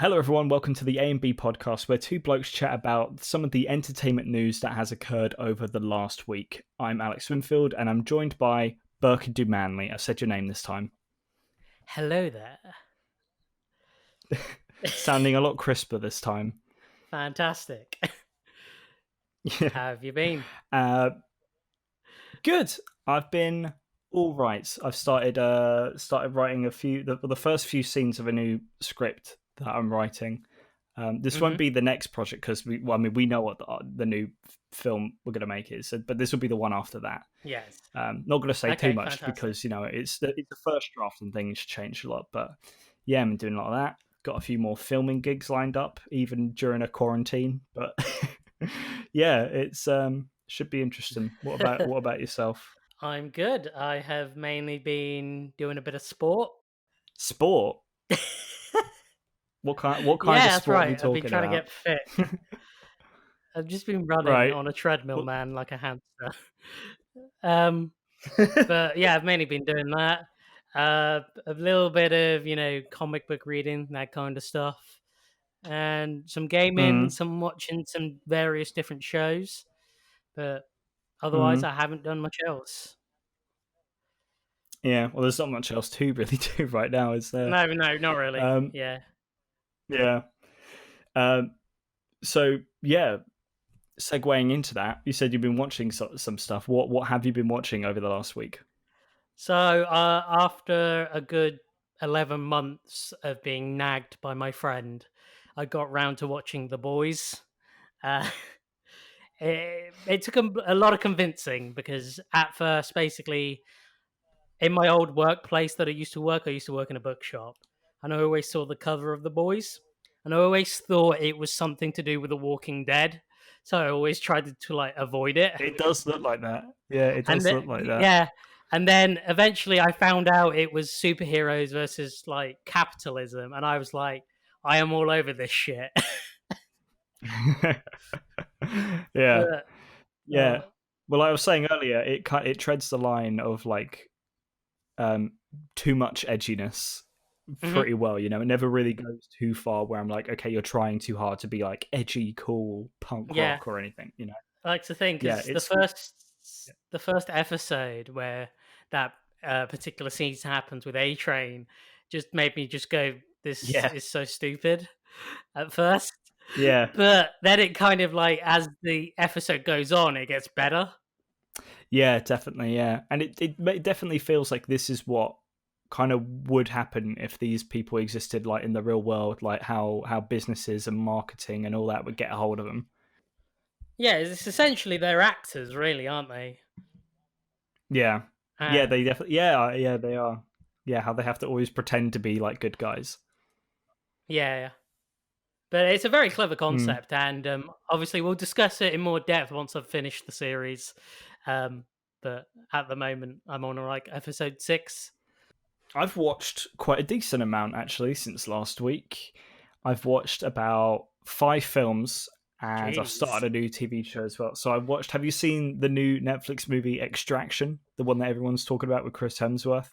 Hello, everyone. Welcome to the A and B podcast, where two blokes chat about some of the entertainment news that has occurred over the last week. I'm Alex Winfield, and I'm joined by Burke Manley. I said your name this time. Hello there. Sounding a lot crisper this time. Fantastic. Yeah. How have you been? Good. I've been all right. I've started writing the first few scenes of a new script that I'm writing. This won't be the next project because we know what the new film we're going to make is, but this will be the one after that. Yes. Not going to say too much fantastic. because it's the first draft and things change a lot. But yeah, I'm doing a lot of that. Got a few more filming gigs lined up, even during a quarantine. But yeah, it's should be interesting. What about yourself? I'm good. I have mainly been doing a bit of sport. Sport? What kind of that's sport right. are we I've been talking trying about? to get fit. I've just been running Right. on a treadmill, man, like a hamster. But But yeah, I've mainly been doing that. A little bit of, comic book reading, that kind of stuff. And some gaming, some watching some various different shows. But otherwise, I haven't done much else. Yeah, well, there's not much else to really do right now, is there? No, not really. Yeah. Yeah. So yeah, segueing into that, you said you've been watching some stuff. What have you been watching over the last week? So after a good 11 months of being nagged by my friend, I got round to watching The Boys. Uh, it took a lot of convincing because at first, basically, in my old workplace that I used to work in a bookshop, and I always saw the cover of The Boys, and I always thought it was something to do with The Walking Dead. So I always tried to like avoid it. It does look like that. Yeah, it does look like that. Yeah, and then eventually I found out it was superheroes versus like capitalism, and I was like, I am all over this shit. Yeah. But, Yeah. Well, I was saying earlier, it treads the line of like too much edginess pretty well. It never really goes too far where I'm like, okay, you're trying too hard to be like edgy, cool punk rock or anything. I like to think because the first episode where that particular scene happens with A Train just made me just go, this is so stupid at first. Yeah. But then it kind of like, as the episode goes on, it gets better. Yeah, definitely. Yeah. And it definitely feels like this is what kind of would happen if these people existed like in the real world, like how businesses and marketing and all that would get a hold of them. Yeah, it's essentially they're actors, really, aren't they? Yeah. Yeah, they definitely. Yeah, they are. Yeah, how they have to always pretend to be like good guys. Yeah. But it's a very clever concept, and obviously we'll discuss it in more depth once I've finished the series. But at the moment, I'm on like episode 6. I've watched quite a decent amount actually since last week. I've watched about 5 films, and I've started a new TV show as well. So I've watched. Have you seen the new Netflix movie Extraction, the one that everyone's talking about with Chris Hemsworth?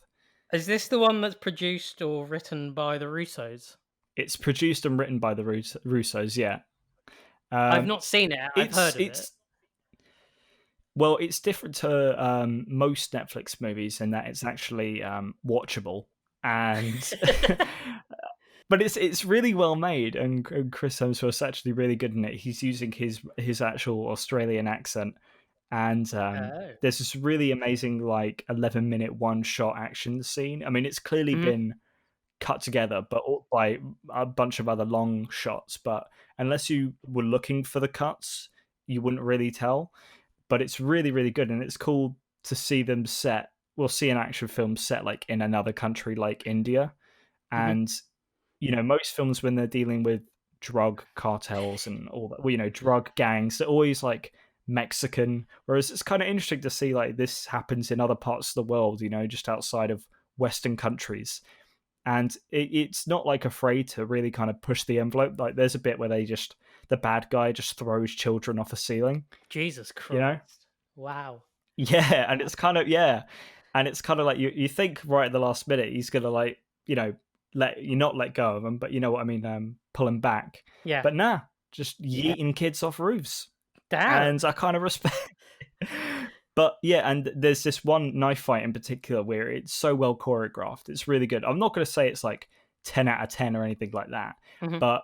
Is this the one that's produced or written by the Russos? It's produced and written by the Russos. Yeah. I've not seen it. I've heard of it. Well, it's different to most Netflix movies in that it's actually watchable, and but it's really well made, and Chris Hemsworth's actually really good in it. He's using his actual Australian accent, and there's this really amazing like 11-minute one-shot action scene. I mean, it's clearly been cut together, but by a bunch of other long shots. But unless you were looking for the cuts, you wouldn't really tell. But it's really, really good, and it's cool to see them set. We'll see an action film set like in another country, like India, and most films when they're dealing with drug cartels and all that, drug gangs, they're always like Mexican. Whereas it's kind of interesting to see like this happens in other parts of the world, just outside of Western countries. And it's not like afraid to really kind of push the envelope. Like there's a bit where the bad guy just throws children off a ceiling. Jesus Christ. Wow. Yeah. And it's kind of, and it's kind of like you think right at the last minute, he's going to like, let go of them, but you know what I mean? pulling back. Yeah. But nah, just yeeting kids off roofs. Damn. And I kind of respect. But yeah, and there's this one knife fight in particular where it's so well choreographed. It's really good. I'm not going to say it's like 10 out of 10 or anything like that, Mhm. but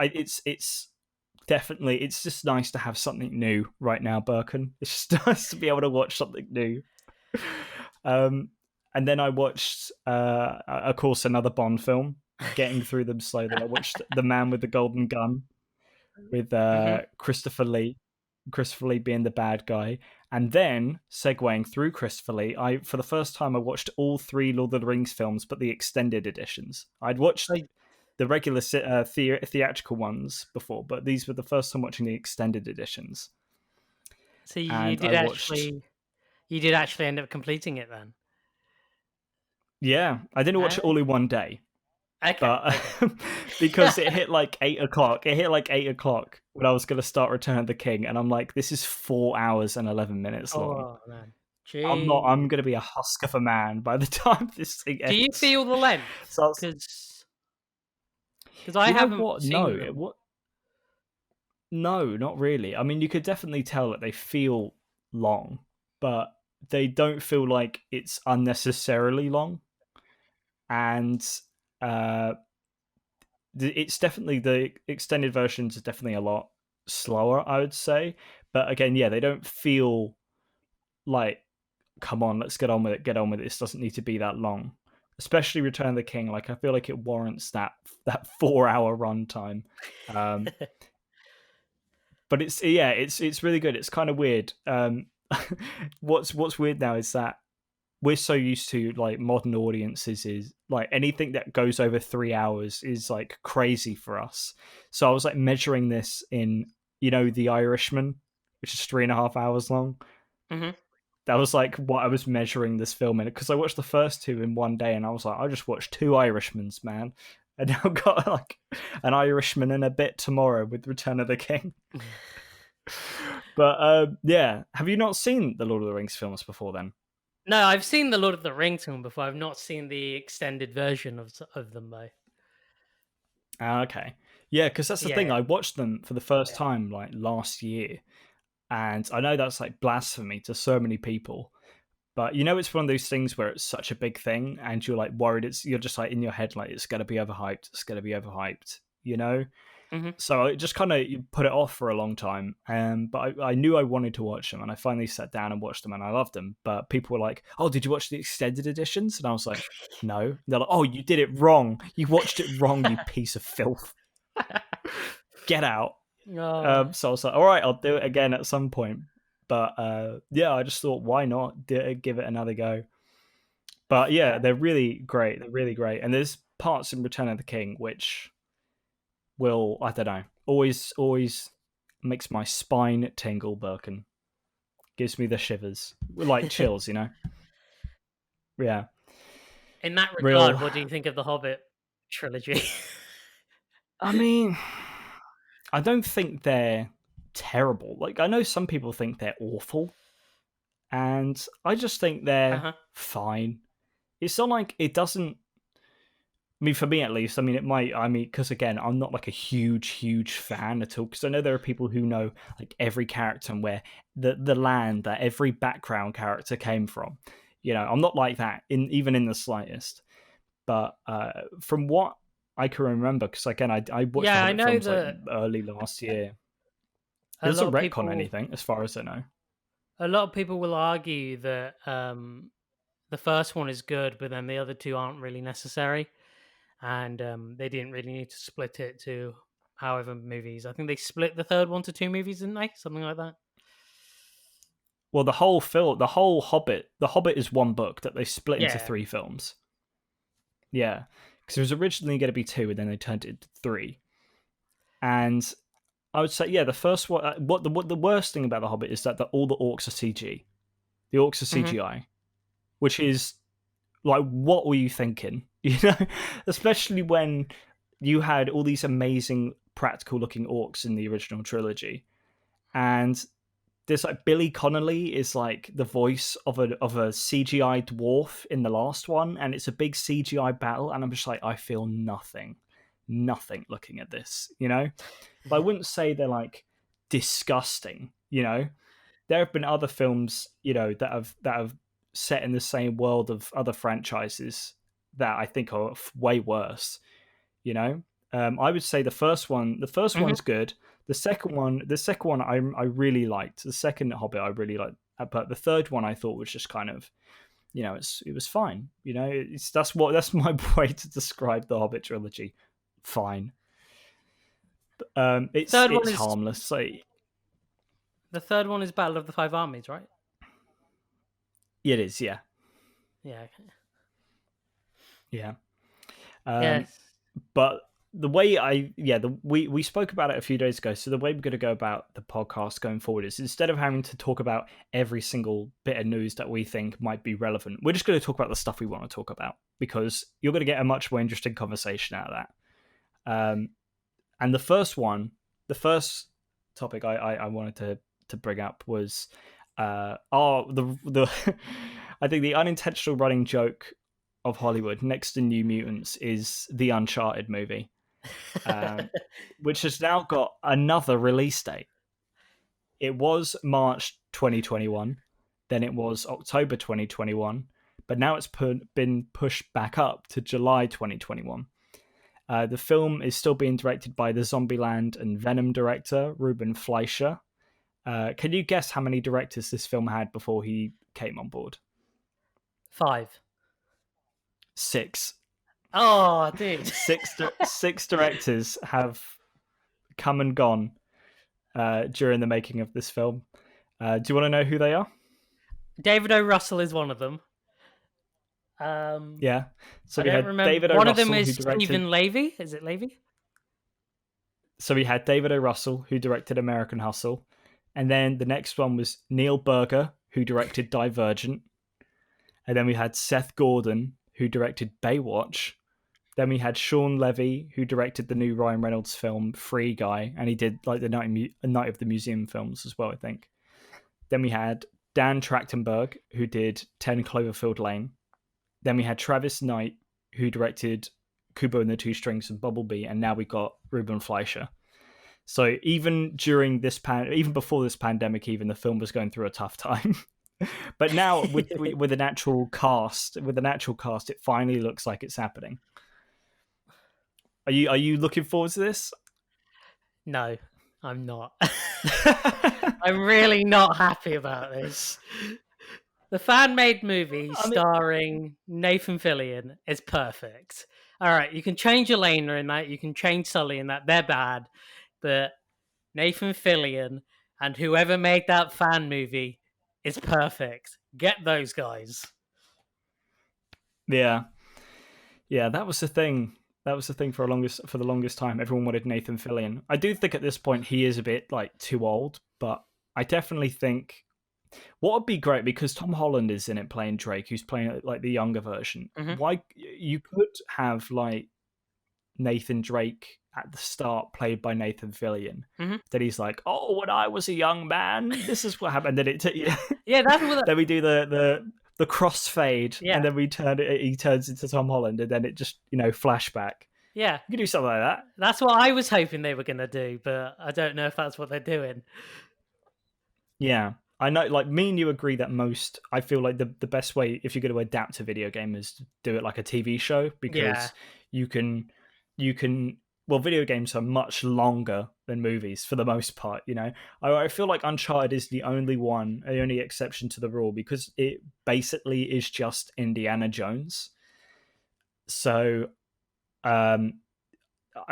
it's definitely, it's just nice to have something new right now, Birkin. It's just nice to be able to watch something new. And then I watched, of course, another Bond film. Getting through them slowly, I watched The Man with the Golden Gun with Mhm. Christopher Lee. Christopher Lee being the bad guy, and then segueing through Christopher Lee, for the first time I watched all 3 Lord of the Rings films, but the extended editions. I'd watched So, the regular theatrical ones before, but these were the first time watching the extended editions. so you And did I watched, actually end up completing it then. yeah, I didn't watch it all in one day, Okay. but Okay. because it hit like 8 o'clock. It hit like 8 o'clock when I was going to start Return of the King, and I'm like, this is 4 hours and 11 minutes long. Oh man. I'm Gee. going to be a husk of a man by the time this thing Do you ends. feel the length? So Because I you know haven't what? No, seen them. no, not really. I mean, you could definitely tell that they feel long, but they don't feel like it's unnecessarily long. And uh, it's definitely, the extended versions are definitely a lot slower, I would say. But again, yeah, they don't feel like, come on, let's get on with it. Get on with it. This doesn't need to be that long. Especially Return of the King. Like, I feel like it warrants that 4 hour runtime. But it's really good. It's kind of weird. What's weird now is that we're so used to, like, modern audiences is like anything that goes over 3 hours is like crazy for us. So I was like measuring this in, The Irishman, which is 3.5 hours long. Hmm. That was like what I was measuring this film in, because I watched the first 2 in one day, and I was like, I just watched 2 Irishmans, man. And now I've got like an Irishman and a bit tomorrow with Return of the King. But yeah, have you not seen the Lord of the Rings films before then? No, I've seen the Lord of the Rings film before. I've not seen the extended version of them though. Okay, yeah, because that's the thing. Yeah. I watched them for the first time like last year, and I know that's like blasphemy to so many people. But it's one of those things where it's such a big thing, and you're like worried. You're just like in your head, like, it's gonna be overhyped. It's gonna be overhyped. Hmm. So I just kind of put it off for a long time. But I knew I wanted to watch them, and I finally sat down and watched them, and I loved them. But people were like, "Oh, did you watch the extended editions?" And I was like, "No." And they're like, "Oh, you did it wrong. You watched it wrong, you piece of filth. Get out." Oh, So I was like, "All right, I'll do it again at some point." But yeah, I just thought, why not give it another go? But yeah, fair. they're really great. They're really great. And there's parts in Return of the King which will, I don't know, always makes my spine tingle, Birkin. Gives me the shivers. Like chills. Yeah. In that regard, Real. what do you think of the Hobbit trilogy? I mean, I don't think they're terrible. Like, I know some people think they're awful, and I just think they're Uh-huh. fine. It's not like it doesn't. I mean, for me at least, I mean, it might. I mean, because again, I'm not like a huge fan at all. Because I know there are people who know like every character and where the land that every background character came from. I'm not like that even in the slightest. But from what I can remember, because again, I watched the Yeah, I Hobbit know films like that early last year. It a lot doesn't of retcon people anything, as far as I know. will argue that the first one is good, but then the other two aren't really necessary, and they didn't really need to split it to however movies. I think they split the third one to 2 movies, didn't they? Something like that. Well, the whole the Hobbit is one book that they split into Yeah. 3 films. Yeah, because it was originally going to be 2, and then they turned it into 3. And I would say, yeah, the first one. What the worst thing about the Hobbit is that all the orcs are CG. The orcs are Hmm. CGI, which is like, what were you thinking? Especially when you had all these amazing practical looking orcs in the original trilogy, and there's like Billy Connolly is like the voice of a CGI dwarf in the last one, and it's a big CGI battle, and I'm just like, I feel nothing, nothing looking at this, you know? But I wouldn't say they're like disgusting, you know? There have been other films, you know, that have set in the same world of other franchises that I think are way worse, you know? I would say the first one's good. The second one I really liked. The second Hobbit I really liked, but the third one I thought was just kind of, you know, it was fine. You know, that's my way to describe the Hobbit trilogy. Fine. Third one It's is harmless. Like, the third one is Battle of the Five Armies, right? it is, yeah, Yeah. Okay. yeah. Yes. But the way we spoke about it a few days ago. So the way we're going to go about the podcast going forward is, instead of having to talk about every single bit of news that we think might be relevant, we're just going to talk about the stuff we want to talk about, because you're going to get a much more interesting conversation out of that. And the first topic I wanted to bring up was the I think the unintentional running joke of Hollywood next to New Mutants is the Uncharted movie, which has now got another release date. It was March 2021, then it was October 2021, but now it's been pushed back up to July 2021. The film is still being directed by the Zombieland and Venom director, Ruben Fleischer. Can you guess how many directors this film had before he came on board? 5. 6. Oh, dude. Six directors have come and gone during the making of this film. Do you want to know who they are? David O. Russell is one of them. Yeah. So I we don't had remember. David O. One Russell, of them is who directed... Stephen Levy. Is it Levy? So we had David O. Russell, who directed American Hustle. And then the next one was Neil Berger, who directed Divergent. And then we had Seth Gordon, who directed Baywatch. Then we had Sean Levy, who directed the new Ryan Reynolds film Free Guy, and he did like the Night of the Museum films as well, I think. Then we had Dan Trachtenberg, who did 10 Cloverfield Lane. Then we had Travis Knight, who directed Kubo and the Two Strings and Bumblebee, and now we got Ruben Fleischer. So even during this even before this pandemic, even the film was going through a tough time. But now with an actual cast, it finally looks like it's happening. Are you looking forward to this? No, I'm not. I'm really not happy about this. The fan-made movie starring Nathan Fillion is perfect. All right, you can change Elena in that, you can change Sully in that. They're bad, but Nathan Fillion and whoever made that fan movie is perfect. Get those guys. Yeah, that was the thing. That was the thing for the longest time. Everyone wanted Nathan Fillion. I do think at this point he is a bit like too old, but I definitely think what would be great, because Tom Holland is in it playing Drake, who's playing like the younger version. Mm-hmm. Why you could have like Nathan Drake at the start played by Nathan Fillion. Mm-hmm. That he's like, oh, when I was a young man, this is what happened. And then yeah, that's what. Then we do the crossfade, yeah. and then he turns into Tom Holland, and then it just, flashback. Yeah. You can do something like that. That's what I was hoping they were going to do, but I don't know if that's what they're doing. Yeah. I know, like, me and you agree that I feel like the best way, if you're going to adapt a video game, is to do it like a TV show, because you can, well, video games are much longer than movies for the most part, I feel like Uncharted is the only exception to the rule, because it basically is just Indiana Jones. So, I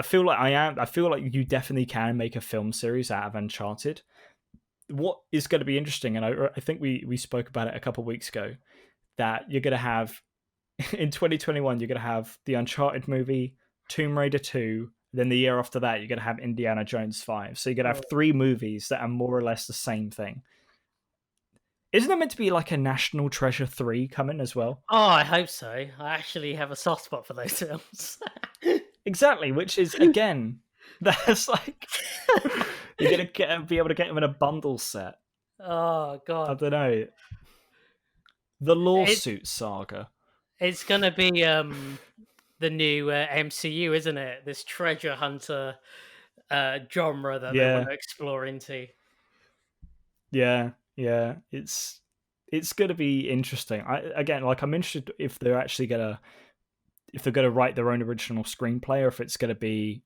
feel like you definitely can make a film series out of Uncharted. What is going to be interesting, and I think we spoke about it a couple of weeks ago, that you're going to have in 2021, you're going to have the Uncharted movie, Tomb Raider 2, then the year after that, you're going to have Indiana Jones 5. So you're going to have 3 movies that are more or less the same thing. Isn't there meant to be like a National Treasure 3 coming as well? Oh, I hope so. I actually have a soft spot for those films. Exactly, which is, again, that's like... You're going to be able to get them in a bundle set. Oh, God. I don't know. The lawsuit saga. It's going to be the new MCU, isn't it? This treasure hunter genre that they want Yeah, to explore into. yeah, yeah. It's gonna be interesting. Again, like I'm interested if they're actually gonna if they're gonna write their own original screenplay or if it's gonna be.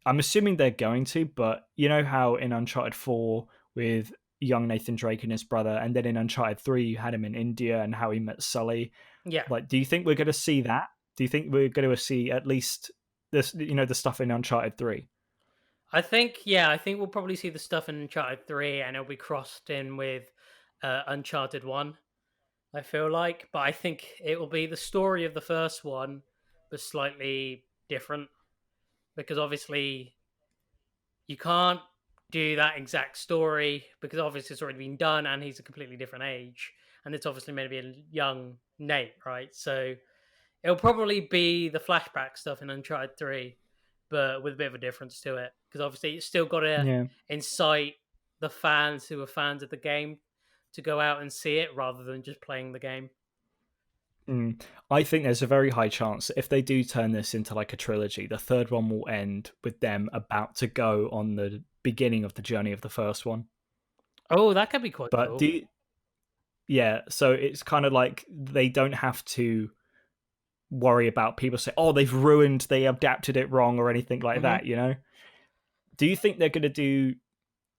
I'm assuming they're going to, but you know how in Uncharted 4 with young Nathan Drake and his brother, and then in Uncharted 3 you had him in India and how he met Sully. Yeah. Like, do you think we're going to see that? Do you think we're going to see at least this, the stuff in Uncharted 3? I think we'll probably see the stuff in Uncharted 3 and it'll be crossed in with Uncharted 1, I feel like. But I think it will be the story of the first one, but slightly different. Because obviously, you can't do that exact story because obviously it's already been done and he's a completely different age. And it's obviously meant to be a young Nate, right? So it'll probably be the flashback stuff in Uncharted 3, but with a bit of a difference to it. Because obviously, it's still got to Yeah. incite the fans who are fans of the game to go out and see it rather than just playing the game. Mm. I think there's a very high chance that if they do turn this into like a trilogy, the third one will end with them about to go on the beginning of the journey of the first one. Oh, that could be quite But cool. yeah, so it's kind of like they don't have to worry about people say, "Oh, they adapted it wrong" or anything like Hmm. that. Do you think they're going to do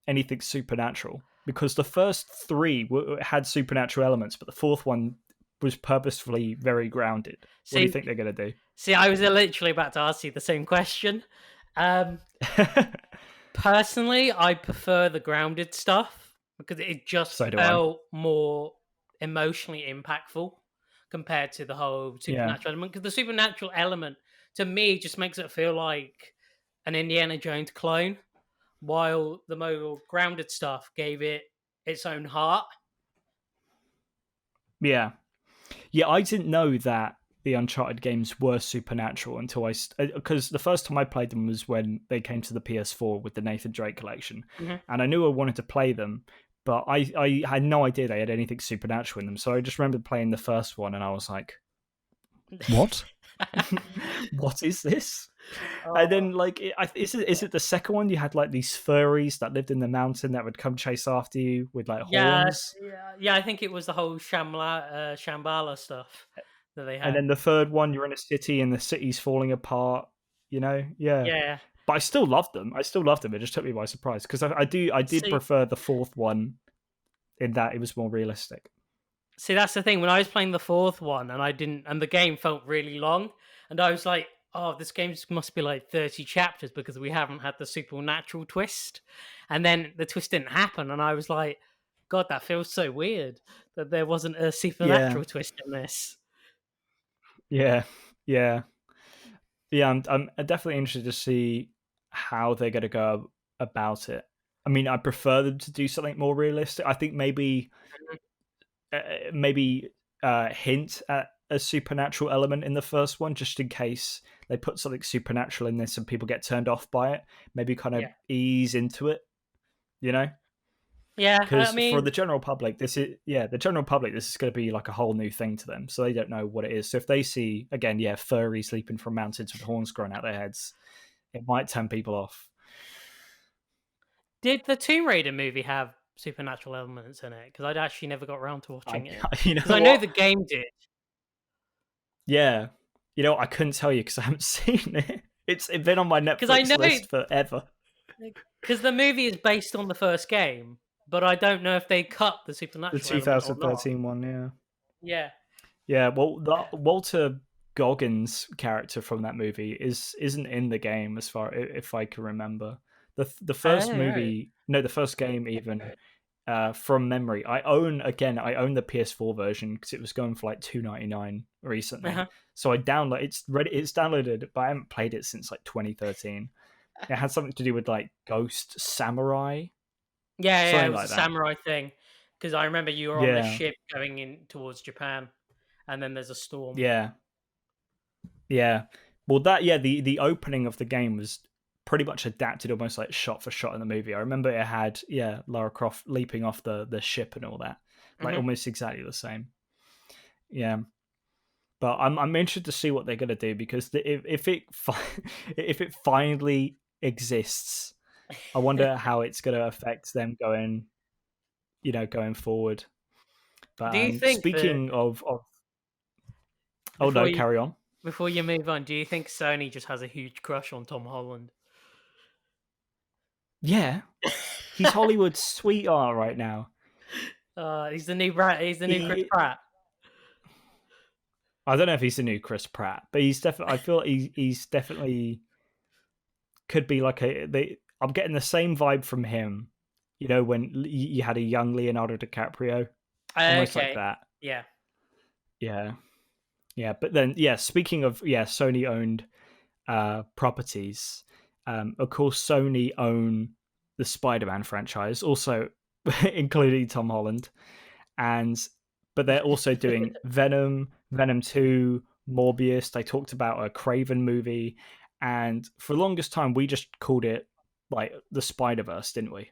anything supernatural? Because the first three had supernatural elements, but the fourth one was purposefully very grounded. What do you See, think they're going to I was literally about to ask you the same question. Um, do? Personally, I prefer the grounded stuff because it just So do I. felt more emotionally impactful compared to the whole Yeah. supernatural element. Because the supernatural element, to me, just makes it feel like an Indiana Jones clone, while the more grounded stuff gave it its own heart. Yeah. Yeah, I didn't know that the Uncharted games were supernatural until because the first time I played them was when they came to the PS4 with the Nathan Drake collection, Mhm. and I knew I wanted to play them, but I had no idea they had anything supernatural in them. So I just remember playing the first one, and I was like, "What? What is this?" And Oh, then like, is it the second one? You had like these furries that lived in the mountain that would come chase after you with like yeah, horns. yeah. I think it was the whole Shambhala stuff that they And had. then the third one, you're in a city and the city's falling apart. Yeah. Yeah. But I still loved them. I still loved them. It just took me by surprise because I did See, prefer the fourth one in that it was more realistic. See, that's the thing. When I was playing the fourth one, and I didn't, and the game felt really long, and I was like, "Oh, this game must be like 30 chapters because we haven't had the supernatural twist." And then the twist didn't happen, and I was like, "God, that feels so weird that there wasn't a Yeah, supernatural twist in this." yeah, yeah, yeah. I'm definitely interested to see how they're going to go about it. I mean, I prefer them to do something more realistic. I think maybe hint at a supernatural element in the first one, just in case they put something supernatural in this and people get turned off by it. Maybe kind of Yeah, ease into it, you know? yeah. I Because for mean, the general public, the general public, this is going to be like a whole new thing to them, so they don't know what it is. So if they see again, furries leaping from mountains with horns growing out their heads, it might turn people off. did the Tomb Raider movie have supernatural elements in it? Because I'd actually never got around to I, watching it. you Because know I know what? the game did. Yeah, I couldn't tell you because I haven't seen it. It's been on my Because I Netflix know list forever. Because the movie is based on the first game, but I don't know if they cut the The supernatural element or not. 2013 one, yeah. Yeah. Yeah, well, the Walter Goggins character from that movie isn't in the game as far if I can remember. The first Oh, right. movie, no, the first game even from memory. I own the PS4 version because it was going for like $2.99 recently. Uh-huh. So it's downloaded, but I haven't played it since like 2013. It had something to do with like Ghost Samurai, Yeah, it something was a like that. samurai thing. Because I remember you were on the Yeah, ship going in towards Japan, and then there's a storm. yeah. Yeah. Well, the opening of the game was pretty much adapted almost like shot for shot in the movie. I remember it had Lara Croft leaping off the ship and all that, like Hmm. almost exactly the same. Yeah. But I'm interested to see what they're going to do, because if it if it finally exists, I wonder how it's going to affect them going forward. But Do you think that speaking of oh before no, you carry on. before you move on, do you think Sony just has a huge crush on Tom Holland? Yeah, he's Hollywood's sweetheart right now. He's the new Brad. He's the new Chris He, Pratt. I don't know if he's the new Chris Pratt, but he's definitely. I feel like he's definitely could be like I'm getting the same vibe from him. You know, when you had a young Leonardo DiCaprio, almost like Okay. that. Yeah. Yeah, yeah. But then, yeah. Speaking of Sony owned properties. Of course, Sony own the Spider-Man franchise, also including Tom Holland, but they're also doing Venom, Venom 2, Morbius. They talked about a Craven movie, and for the longest time, we just called it like the Spider-Verse, didn't we?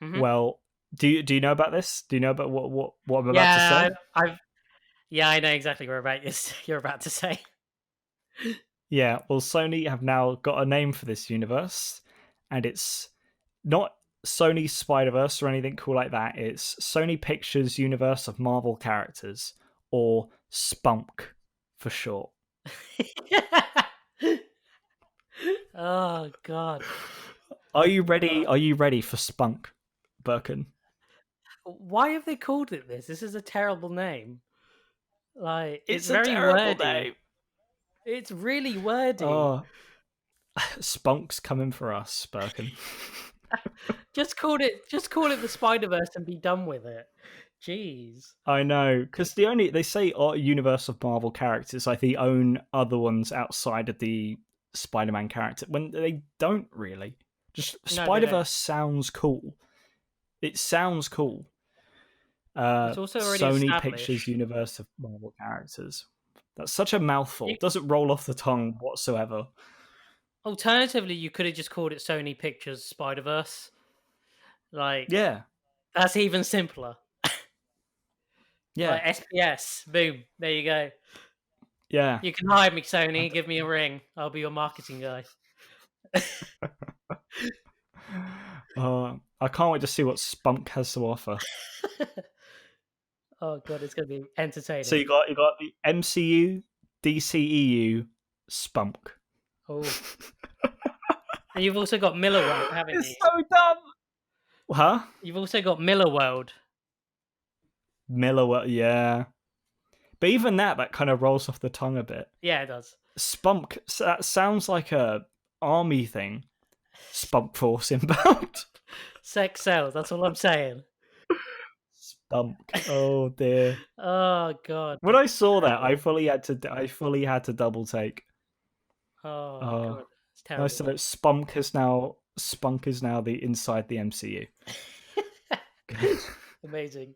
Mm-hmm. Well, do you know about this? Do you know about what I'm about to Yeah. say? Yeah, I know exactly what you're about to say. Yeah, well, Sony have now got a name for this universe, and it's not Sony Spider Verse or anything cool like that. It's Sony Pictures Universe of Marvel Characters, or Spunk for short. Oh God. Are you ready? Are you ready for Spunk, Birkin? Why have they called it this? This is a terrible name. Like, it's It's a very terrible wordy. name. It's really wordy. Oh, Spunk's coming for us, Birkin. Just call it the Spider Verse and be done with it. Jeez. I know, because they say universe of Marvel characters, like they own other ones outside of the Spider-Man character, when they don't really. Just No, they don't. Spider-Verse sounds cool. It sounds cool. It's also already Sony Pictures established. universe of Marvel characters. That's such a mouthful. You, Doesn't roll off the tongue whatsoever. alternatively, you could have just called it Sony Pictures Spider Verse. Like, Yeah, that's even simpler. yeah, Like SPS, boom, there you go. yeah. You can hire me, Sony. Give me a ring. I'll be your marketing guy. I can't wait to see what Spunk has to offer. Oh god, it's gonna be So entertaining. you got the MCU, DCEU, Spunk. Oh, and you've also got Miller World, haven't It's you? so dumb. Huh? You've also got Miller World. Miller, yeah. But even that kind of rolls off the tongue a bit. Yeah, it does. Spunk, that sounds like a army thing. Spunk Force inbound. Sex sells. That's all I'm saying. Spunk. Oh dear. Oh god. When I saw that, Terrible. I fully had to double take. Oh Oh, god, it's I terrible. said Spunk is now the inside the MCU. Amazing.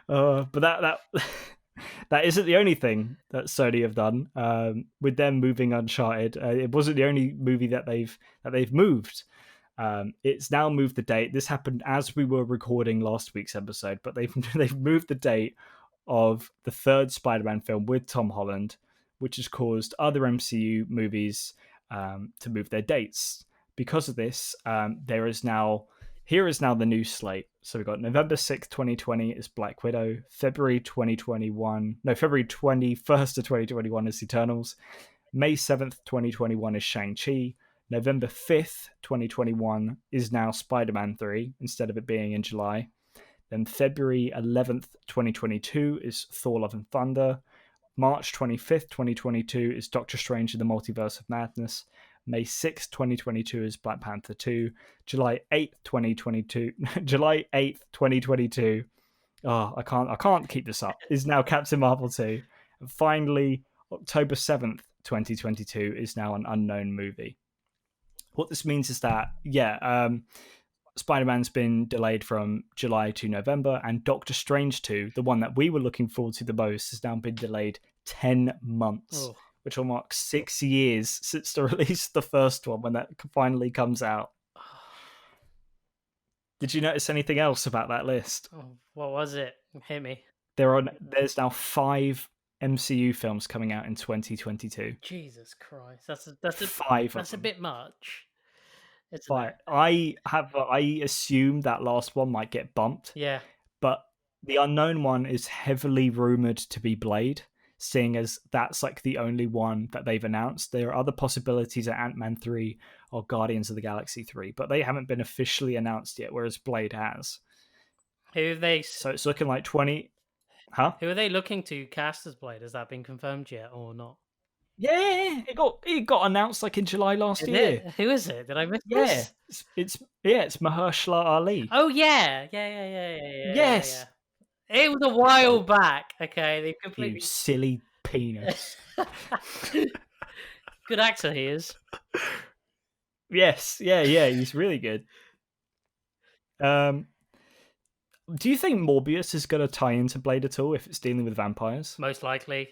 But that that isn't the only thing that Sony have done. With them moving Uncharted, it wasn't the only movie that they've moved. It's now moved the date. This happened as we were recording last week's episode, but they've moved the date of the third Spider-Man film with Tom Holland, which has caused other MCU movies to move their dates. Because of this, here is now the new slate. So we've got November 6th, 2020 is Black Widow, February 21st of 2021 is Eternals, May 7th, 2021 is Shang-Chi, November 5th, 2021 is now Spider-Man 3 instead of it being in July. Then February 11th, 2022 is Thor Love and Thunder. March 25th, 2022 is Doctor Strange in the Multiverse of Madness. May 6th, 2022 is Black Panther 2. July 8th, 2022. July 8th, 2022. Oh, I can't keep this up. Is now Captain Marvel 2. And finally, October 7th, 2022 is now an unknown movie. What this means is that, Spider-Man's been delayed from July to November, and Doctor Strange 2, the one that we were looking forward to the most, has now been delayed 10 months, Oh. which will mark 6 years since the release of the first one when that finally comes out. Did you notice anything else about that list? Oh, what was it? Hit me. There's now 5 MCU films coming out in 2022. Jesus Christ, Five of that's a them. bit much, isn't But it? I assume that last one might get bumped. Yeah. But the unknown one is heavily rumored to be Blade, seeing as that's like the only one that they've announced. There are other possibilities at Ant-Man 3 or Guardians of the Galaxy 3, but they haven't been officially announced yet, whereas Blade has. Who have they? So it's looking like 20. Huh? Who are they looking to cast as Blade? Has that been confirmed yet or not? Yeah, it got announced like in July last year. Who is it? Did I miss Yeah, this? it's Mahershala Ali. Oh yeah. Yes, It was a while back. Okay, they completely. you silly penis. Good actor he is. Yes, yeah, he's really good. Do you think Morbius is going to tie into Blade at all if it's dealing with vampires? Most likely.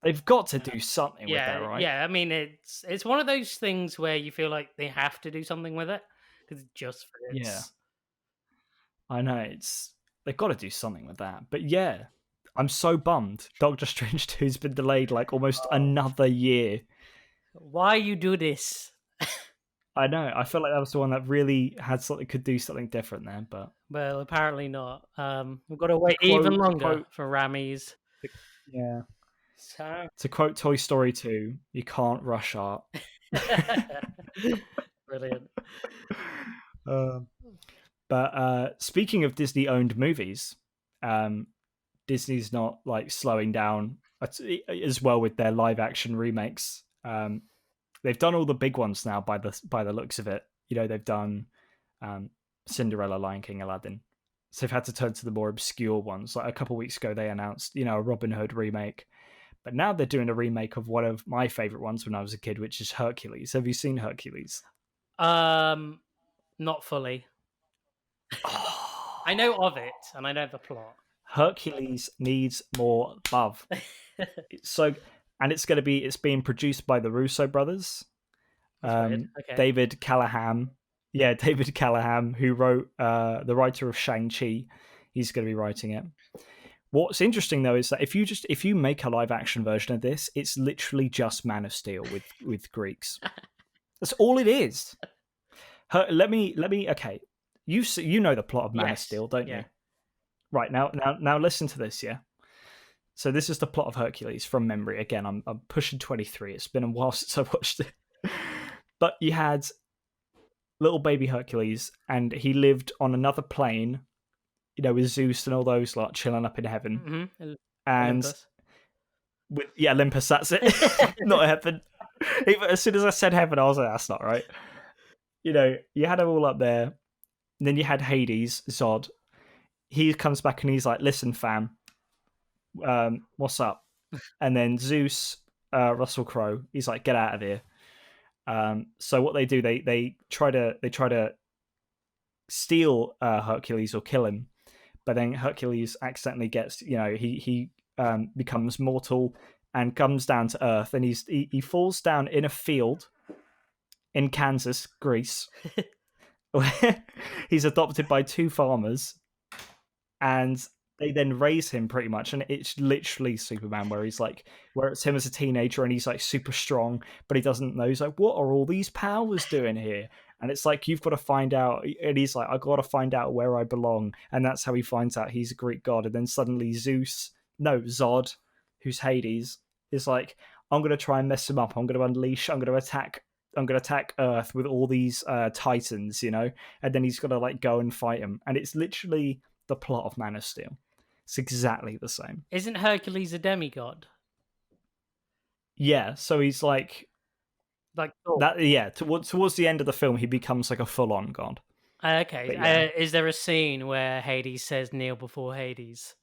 They've got to do something with that, right? Yeah. I mean, it's one of those things where you feel like they have to do something with it because just for its. Yeah. I know they've got to do something with that, but yeah, I'm so bummed. Doctor Strange 2's been delayed like almost another year. Why you do this? I know. I feel like that was the one that really had something, could do something different there, but well, apparently not. We've got to wait even longer for Ramis. Yeah. So... To quote Toy Story 2, you can't rush art. Brilliant. But speaking of Disney-owned movies, Disney's not like slowing down as well with their live-action remakes. They've done all the big ones now by the looks of it. You know, they've done Cinderella, Lion King, Aladdin. So they've had to turn to the more obscure ones. Like a couple of weeks ago, they announced, a Robin Hood remake. But now they're doing a remake of one of my favorite ones when I was a kid, which is Hercules. Have you seen Hercules? Not fully. I know of it, and I know the plot. Hercules needs more love. It's being produced by the Russo brothers. Okay. David Callahan. Yeah, David Callahan, who wrote the writer of Shang-Chi. He's going to be writing it. What's interesting though is that if you make a live action version of this, it's literally just Man of Steel with Greeks. That's all it is. Let me. Okay, you know the plot of Man of Steel, don't you? Right, now listen to this. Yeah. So this is the plot of Hercules from memory. Again, I'm pushing 23. It's been a while since I watched it. But you had little baby Hercules, and he lived on another plane, with Zeus and all those lot chilling up in heaven. Mm-hmm. And Olympus. Olympus, that's it. Not heaven. Even as soon as I said heaven, I was like, that's not right. You had them all up there. And then you had Hades, Zod. He comes back and he's like, listen, fam, what's up? And then Zeus, Russell Crowe, he's like, get out of here. So what they do, they try to steal Hercules or kill him, but then Hercules accidentally gets, he becomes mortal and comes down to Earth, and he falls down in a field in Kansas, Greece, where he's adopted by 2 farmers, and they then raise him pretty much, and it's literally Superman, where it's him as a teenager, and he's like super strong, but he doesn't know. He's like, what are all these powers doing here? And it's like, you've got to find out. And he's like, I've got to find out where I belong. And that's how he finds out he's a Greek god. And then suddenly Zod, who's Hades, is like, I'm going to try and mess him up. I'm going to attack Earth with all these titans, and then he's got to like go and fight him. And it's literally the plot of Man of Steel. It's exactly the same. Isn't Hercules a demigod? Yeah, so he's like that. Yeah, towards the end of the film, he becomes like a full-on god. Okay. Yeah. Is there a scene where Hades says "kneel before Hades,"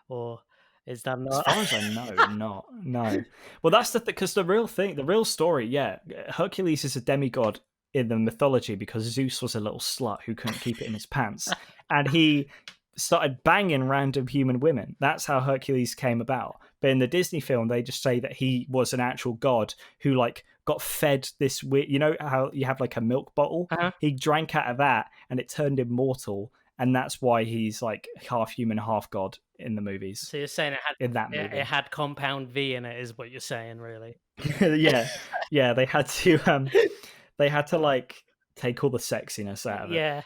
or is that not? As far as I know, no. Well, that's because the real story, yeah, Hercules is a demigod in the mythology because Zeus was a little slut who couldn't keep it in his pants, and he started banging random human women. That's how Hercules came about. But in the Disney film, they just say that he was an actual god who like got fed this weird, how you have like a milk bottle? Uh-huh. He drank out of that and it turned him mortal. and that's why he's like half human, half god in the movies. So you're saying In that it movie, had compound V in it, is what you're saying, really? yeah, yeah, they had to like take all the sexiness out of it. Yeah.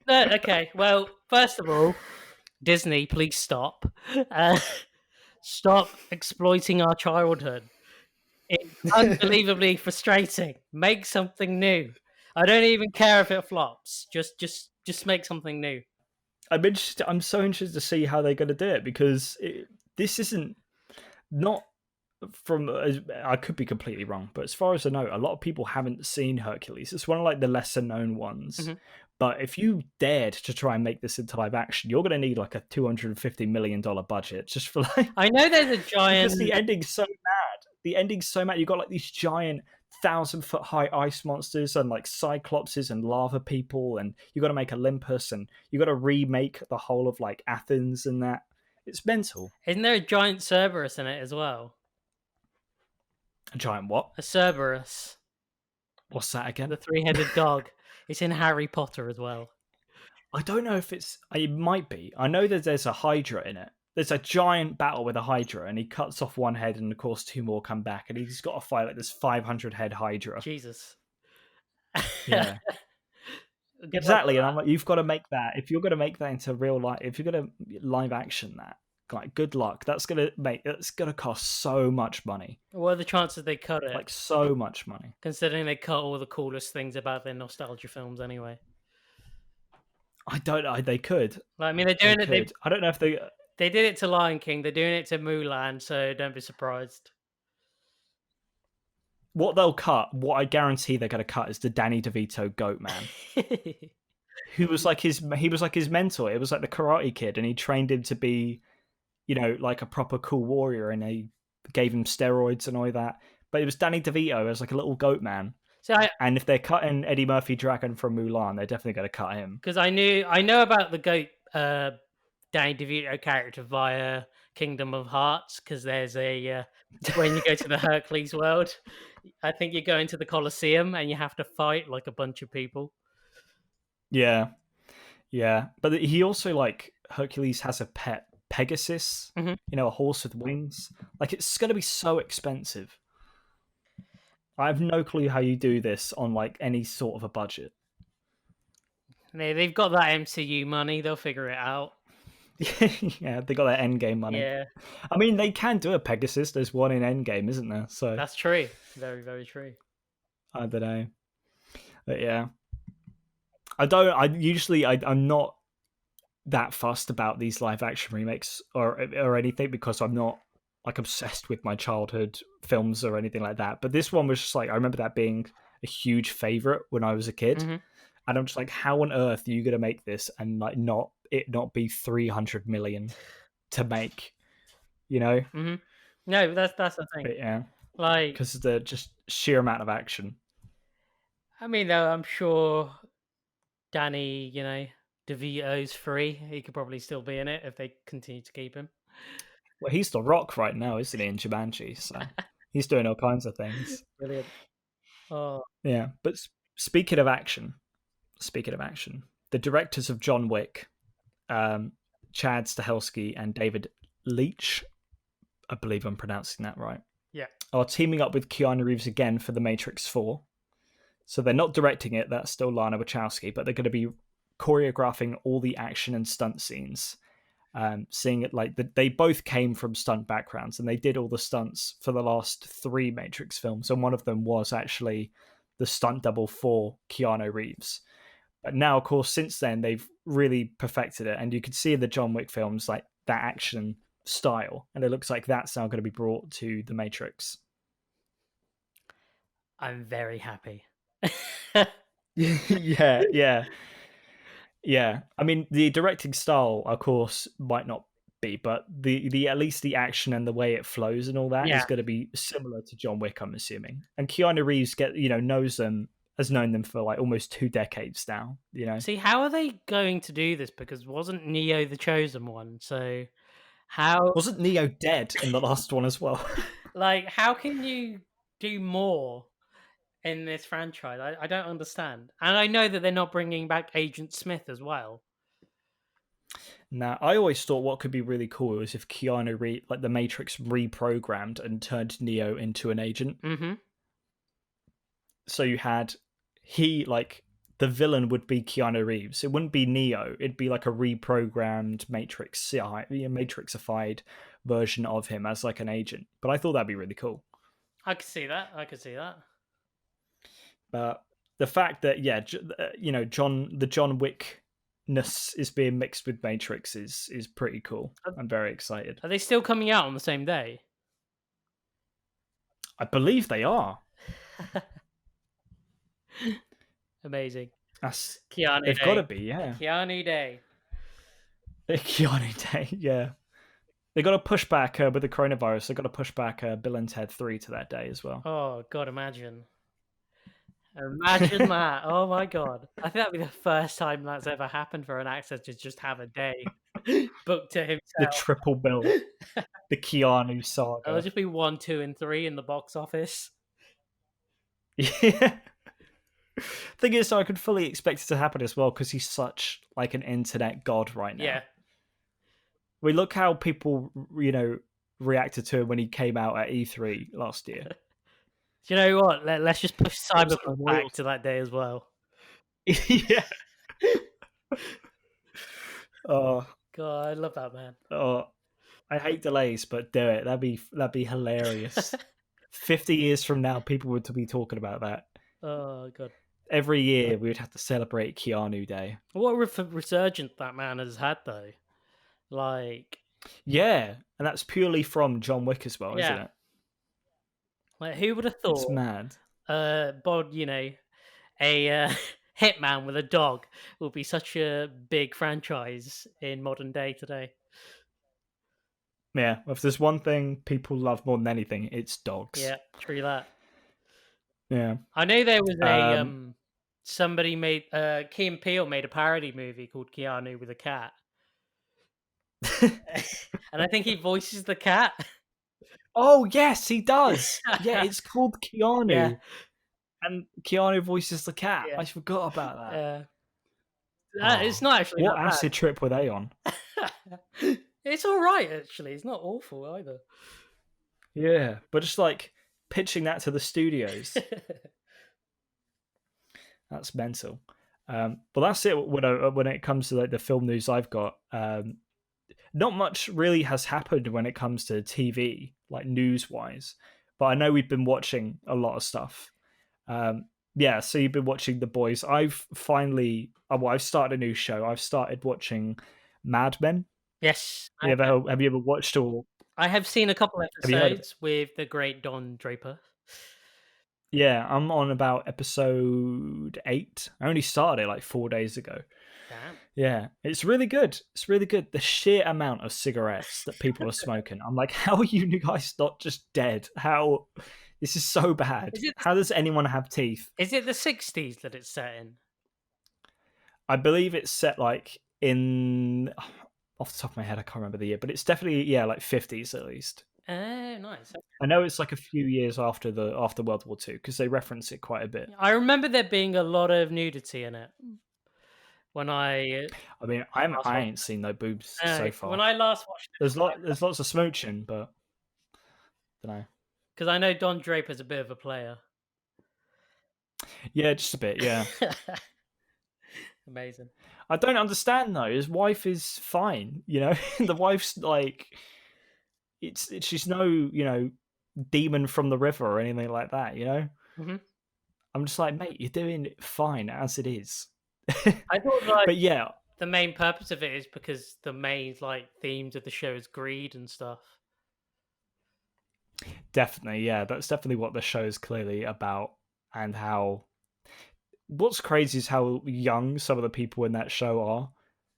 No, okay. Well, first of all, Disney, please stop. Uh, stop exploiting our childhood. It's unbelievably frustrating. Make something new. I don't even care if it flops. Just make something new. I'm so interested to see how they're going to do it because this isn't not from. I could be completely wrong, but as far as I know, a lot of people haven't seen Hercules. It's one of like the lesser known ones. Mm-hmm. But if you dared to try and make this into live action, you're going to need like a $250 million budget just for like. I know there's a giant. Because the ending's so mad. The ending's so mad. You've got like these giant 1,000-foot high ice monsters and like cyclopses and lava people, and you got to make Olympus, and you got to remake the whole of like Athens and that. It's mental. Isn't there a giant Cerberus in it as well? A giant what? A Cerberus, What's that again? the three-headed dog. It's in Harry Potter as well. I don't know if it's. It might be. I know that there's a Hydra in it. There's a giant battle with a Hydra, and he cuts off one head, and of course, two more come back, and he's got to fight like this 500 head Hydra. Jesus. Yeah. Exactly, and I'm like, you've got to make that. If you're going to make that into real life, if you're going to live action that, like, good luck. That's going to cost so much money. What are the chances they cut it? Like, so much money. Considering they cut all the coolest things about their nostalgia films anyway. I don't know. They could. Like, I mean, they're doing it. I don't know if they did it to Lion King. They're doing it to Mulan, so don't be surprised. What they'll cut, what I guarantee they're going to cut, is the Danny DeVito Goat Man. He was like his mentor. It was like the Karate Kid, and he trained him to be, like a proper cool warrior, and he gave him steroids and all that. But it was Danny DeVito as like a little goat man. And if they're cutting Eddie Murphy Dragon from Mulan, they're definitely going to cut him. Because I know about the goat Danny DeVito character via Kingdom of Hearts. Because there's a when you go to the Hercules world, I think you go into the Colosseum and you have to fight like a bunch of people. Yeah. But he also, like, Hercules has a pet, Pegasus, a horse with wings. Like, it's going to be so expensive. I have no clue how you do this on, like, any sort of a budget. They've got that MCU money. They'll figure it out. Yeah, they got that Endgame money. Yeah. I mean, they can do a Pegasus. There's one in Endgame, isn't there? So that's true. Very, very true. I don't know. But yeah. I'm not that fussed about these live action remakes or anything, because I'm not like obsessed with my childhood films or anything like that. But this one was just like, I remember that being a huge favorite when I was a kid. And I'm just like, how on earth are you going to make this and like not be 300 million to make, No, that's the thing. But yeah, like, because of the just sheer amount of action. I mean, though, I'm sure Danny, DeVito's free. He could probably still be in it if they continue to keep him. Well, he's the Rock right now, isn't he, in Jumanji? So he's doing all kinds of things. Brilliant. Oh. Yeah, but speaking of action, the directors of John Wick, Chad Stahelski and David Leitch, I believe I'm pronouncing that right, are teaming up with Keanu Reeves again for The Matrix 4. So they're not directing it, that's still Lana Wachowski, but they're going to be choreographing all the action and stunt scenes. Seeing it like they both came from stunt backgrounds, and they did all the stunts for the last 3 Matrix films, and one of them was actually the stunt double for Keanu Reeves. But now, of course, since then, they've really perfected it, and you can see in the John Wick films like that action style, and it looks like that's now going to be brought to The Matrix. I'm very happy. Yeah. I mean, the directing style, of course, might not be, but the at least the action and the way it flows and all that is going to be similar to John Wick, I'm assuming. And Keanu Reeves has known them for like almost 2 decades now. See, how are they going to do this? Because wasn't Neo the chosen one? So how wasn't Neo dead in the last one as well? Like, how can you do more in this franchise? I don't understand. And I know that they're not bringing back Agent Smith as well. Now, I always thought what could be really cool was if like the Matrix reprogrammed and turned Neo into an agent. Mm-hmm. So you had like the villain would be Keanu Reeves. It wouldn't be Neo. It'd be like a reprogrammed Matrixified version of him as like an agent. But I thought that'd be really cool. I could see that. I could see that. But the fact that the John Wickness is being mixed with Matrix is pretty cool. I'm very excited. Are they still coming out on the same day? I believe they are. Amazing. They've got to be, yeah. Keanu Day. Keanu Day, yeah. They got to push back with the coronavirus. They got to push back Bill and Ted 3 to that day as well. Oh God, imagine that. Oh my God, I think that'd be the first time that's ever happened for an actor to just have a day booked to himself. The triple bill, the Keanu saga. It'll just be 1, 2, and 3 in the box office. Yeah. Thing is, I could fully expect it to happen as well because he's such like an internet god right now. Yeah. We look how people, reacted to him when he came out at E3 last year. Do you know what? Let's just push Cyberpunk back to that day as well. Yeah. Oh God, I love that, man. Oh, I hate delays, but do it. That'd be hilarious. 50 years from now, people would be talking about that. Oh God. Every year we would have to celebrate Keanu Day. What resurgence that man has had, though. Like, yeah, and that's purely from John Wick as well, isn't it? Like, who would have thought? It's mad. Bod, a hitman with a dog will be such a big franchise in modern day today. Yeah, if there's one thing people love more than anything, it's dogs. Yeah, true that. Yeah, I know there was a somebody made Key and Peele made a parody movie called Keanu with a cat, and I think he voices the cat. Oh yes, he does. Yeah, it's called Keanu, yeah. and Keanu voices the cat. Yeah. I forgot about that. It's not actually. What acid trip were they on? It's all right, actually. It's not awful either. Yeah, but just like pitching that to the studios. That's mental. But that's it when it comes to like the film news I've got. Not much really has happened when it comes to TV, like news wise. But I know we've been watching a lot of stuff. Yeah, so you've been watching The Boys. I've started a new show. I've started watching Mad Men. Yes. Have you ever watched all? I have seen a couple episodes with the great Don Draper. Yeah, I'm on about episode 8. I only started it like 4 days ago. Damn. Yeah, it's really good. It's really good. The sheer amount of cigarettes that people are smoking. I'm like, how are you guys not just dead? How? This is so bad. How does anyone have teeth? Is it the 60s that it's set in? I believe it's set like in... Off the top of my head, I can't remember the year, but it's definitely, like 50s at least. Oh, nice. I know it's like a few years after World War II because they reference it quite a bit. I remember there being a lot of nudity in it. When I mean, I ain't seen no boobs so far. When I last watched it, there's lots of smooching, but I don't know. Because I know Don Draper's a bit of a player. Yeah, just a bit. Yeah. Amazing. I don't understand though. His wife is fine, The wife's like, she's no, demon from the river or anything like that, Mm-hmm. I'm just like, mate, you're doing fine as it is. I thought, but yeah, the main purpose of it is because the main themes of the show is greed and stuff. Definitely, yeah, that's definitely what the show is clearly about, and how. What's crazy is how young some of the people in that show are,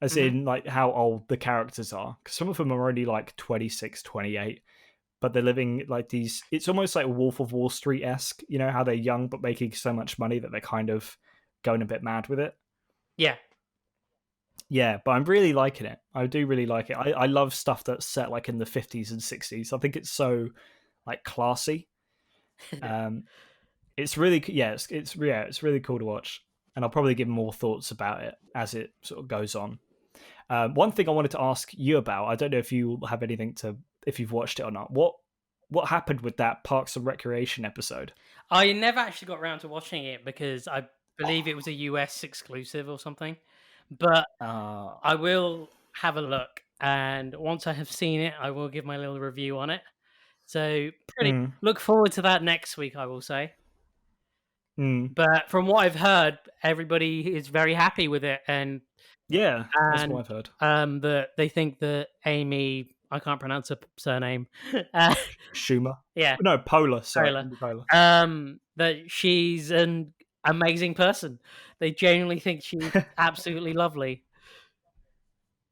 as in like how old the characters are. Because some of them are only like 26, 28, but they're living like these. It's almost like Wolf of Wall Street-esque, how they're young but making so much money that they're kind of going a bit mad with it. Yeah. Yeah, but I'm really liking it. I do really like it. I love stuff that's set like in the 50s and 60s. I think it's so like classy. It's really it's really cool to watch, and I'll probably give more thoughts about it as it sort of goes on. One thing I wanted to ask you about, I don't know if you have anything to, if you've watched it or not. What happened with that Parks and Recreation episode? I never actually got around to watching it because I believe it was a US exclusive or something. But Uh, I will have a look, and once I have seen it, I will give my little review on it. So pretty mm, look forward to that next week, I will say. mm, But from what I've heard, everybody is very happy with it, yeah, that's what and I've heard. that they think that Amy, I can't pronounce her surname, uh, Schumer? yeah, No, Polar. Sorry, Taylor, Polar. that she's an amazing person. They genuinely think she's absolutely lovely.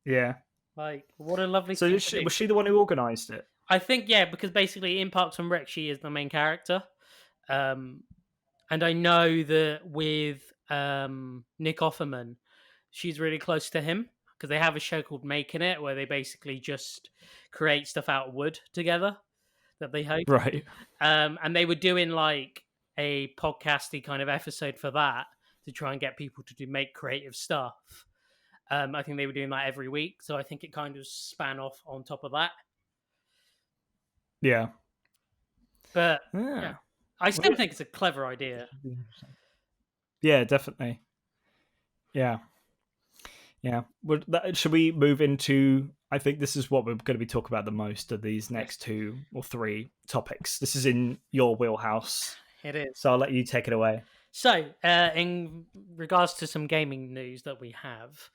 Yeah. Like, what a lovely So thing to do. was she the one who organised it? I think, yeah, because basically in Parks and Rec, she is the main character. Um, and I know that with Nick Offerman, she's really close to him because they have a show called Making It where they basically just create stuff out of wood together that they host. Right. And they were doing like a podcasty kind of episode for that to try and get people to make creative stuff. I think they were doing that every week, so I think it kind of span off on top of that. Yeah. But Yeah. yeah, I still think it's a clever idea. Yeah, definitely. Yeah. Yeah. Should we move into? I think this is what we're going to be talking about the most of these next 2 or 3 topics. This is in your wheelhouse, It is. so I'll let you take it away. So, in regards to some gaming news that we have,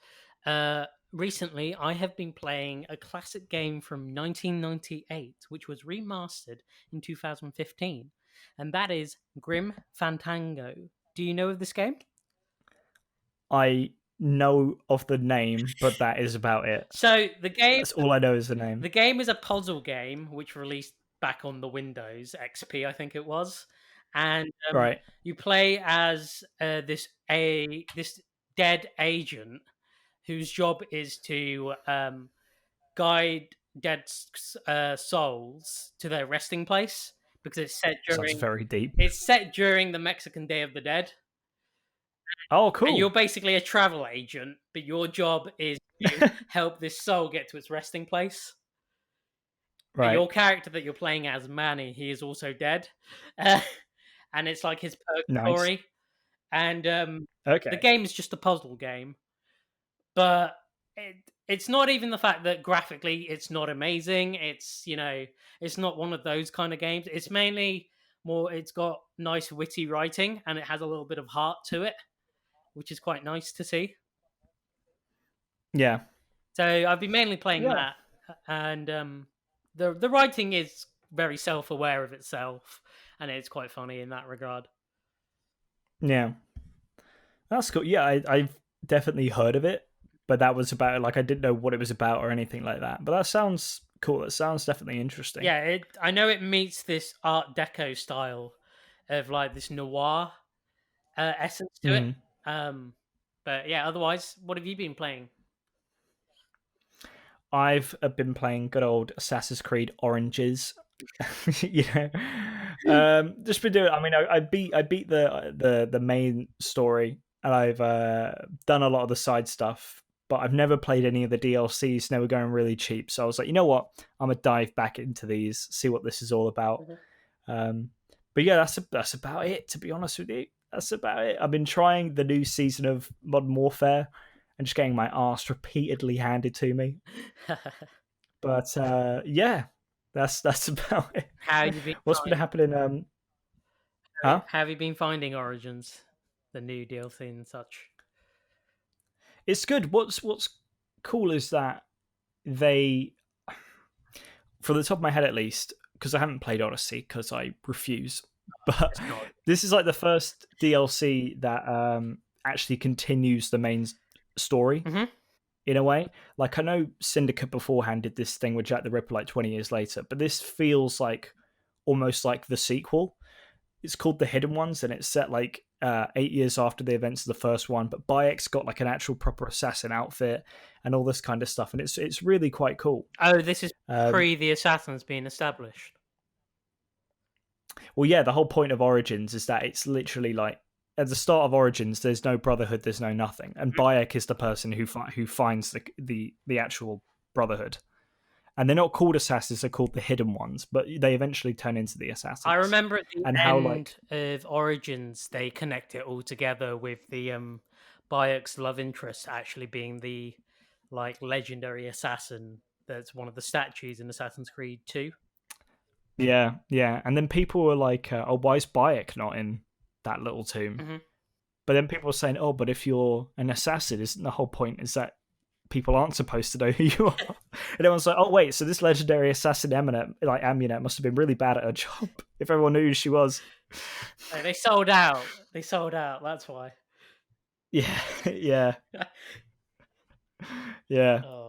recently I have been playing a classic game from 1998, which was remastered in 2015, and that is Grim Fandango. Do you know of this game? I know of the name, but that is about it. So the game, That's all I know is the name. the game is a puzzle game which released back on the Windows XP, I think it was, and Right. you play as this dead agent whose job is to guide dead souls to their resting place because Sounds very deep. it's set during the Mexican Day of the Dead. Oh, And you're cool. basically a travel agent, but your job is to help this soul get to its resting place. But Right. your character that you're playing as, Manny, he is also dead. Uh, and it's like his purgatory. Nice. And the Okay. game is just a puzzle game. But it's not even the fact that graphically it's not amazing. It's, it's not one of those kind of games. It's mainly more, it's got nice witty writing and it has a little bit of heart to it, which is quite nice to see. Yeah. So I've been mainly playing Yeah. that, and the writing is very self-aware of itself, and it's quite funny in that regard. Yeah. That's cool. Yeah, I've definitely heard of it, but that was about, like, I didn't know what it was about or anything like that. But that sounds cool. That sounds definitely interesting. Yeah, I know it meets this Art Deco style of like this noir essence to it. But yeah, otherwise, what have you been playing? I've been playing good old Assassin's Creed Oranges. Just been doing. I mean, I beat the main story, and I've done a lot of the side stuff, but I've never played any of the DLCs. They were going really cheap, so I was like, you know what, I'm gonna dive back into these, see what this is all about. But yeah, that's about it. To be honest with you, that's about it. I've been trying the new season of Modern Warfare and just getting my ass repeatedly handed to me. But yeah, that's about it. How have you been? What's been happening? How have you been finding Origins, the new DLC and such? It's good. What's cool is that they, from the top of my head at least, because I haven't played Odyssey because I refuse. But this is like the first DLC that actually continues the main story in a way. Like, I know Syndicate beforehand did this thing with Jack the Ripper like 20 years later, but this feels like almost like the sequel. It's called The Hidden Ones, and it's set like 8 years after the events of the first one. But Bayek's got like an actual proper assassin outfit and all this kind of stuff, and it's really quite cool. Oh, this is pre the assassins being established. Well, yeah, the whole point of Origins is that it's literally like at the start of Origins, there's no Brotherhood, there's no nothing, and Bayek is the person who finds the actual Brotherhood. And they're not called assassins; they're called the hidden ones. But they eventually turn into the assassins. I remember at the and how end of Origins, they connect it all together with the Bayek's love interest actually being the like legendary assassin that's one of the statues in Assassin's Creed 2. yeah, and then people were like, "Oh, why is Bayek not in that little tomb?" Mm-hmm. But then people were saying, "Oh, but if you're an assassin, isn't the whole point is that people aren't supposed to know who you are?" And everyone's like, "Oh, wait, so this legendary assassin Amunet must have been really bad at her job if everyone knew who she was." They sold out. They sold out. That's why. Yeah, yeah, yeah. Oh.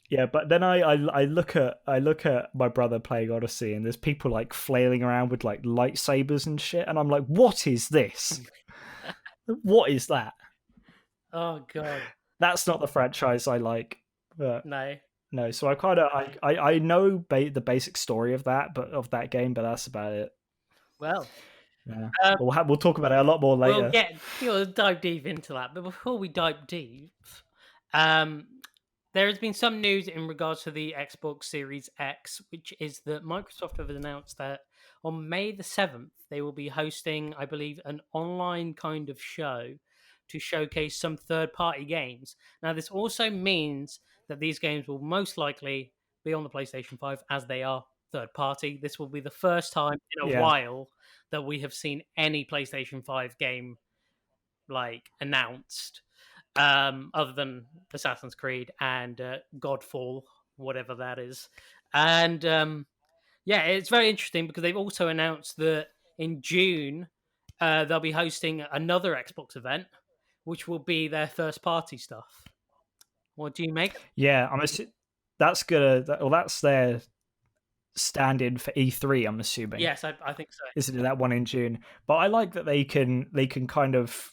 Yeah, but then I look at my brother playing Odyssey, and there's people like flailing around with like lightsabers and shit, and I'm like, what is this? What is that? Oh god. That's not the franchise I like. But No. no, so I kind of I know the basic story of that game, but that's about it. Well, Yeah, we'll talk about it a lot more later. We'll dive deep into that. But before we dive deep, um, there has been some news in regards to the Xbox Series X, which is that Microsoft have announced that on May the 7th, they will be hosting, I believe, an online kind of show to showcase some third party games. Now, this also means that these games will most likely be on the PlayStation 5 as they are third party. This will be the first time in a Yeah, while that we have seen any PlayStation 5 game like announced other than Assassin's Creed and Godfall, whatever that is. And yeah, it's very interesting because they've also announced that in June they'll be hosting another Xbox event, which will be their first party stuff. What do you make? yeah. That's that's their stand-in for E3. I'm assuming. Yes, I think so. Isn't it that one in June? But I like that they can kind of,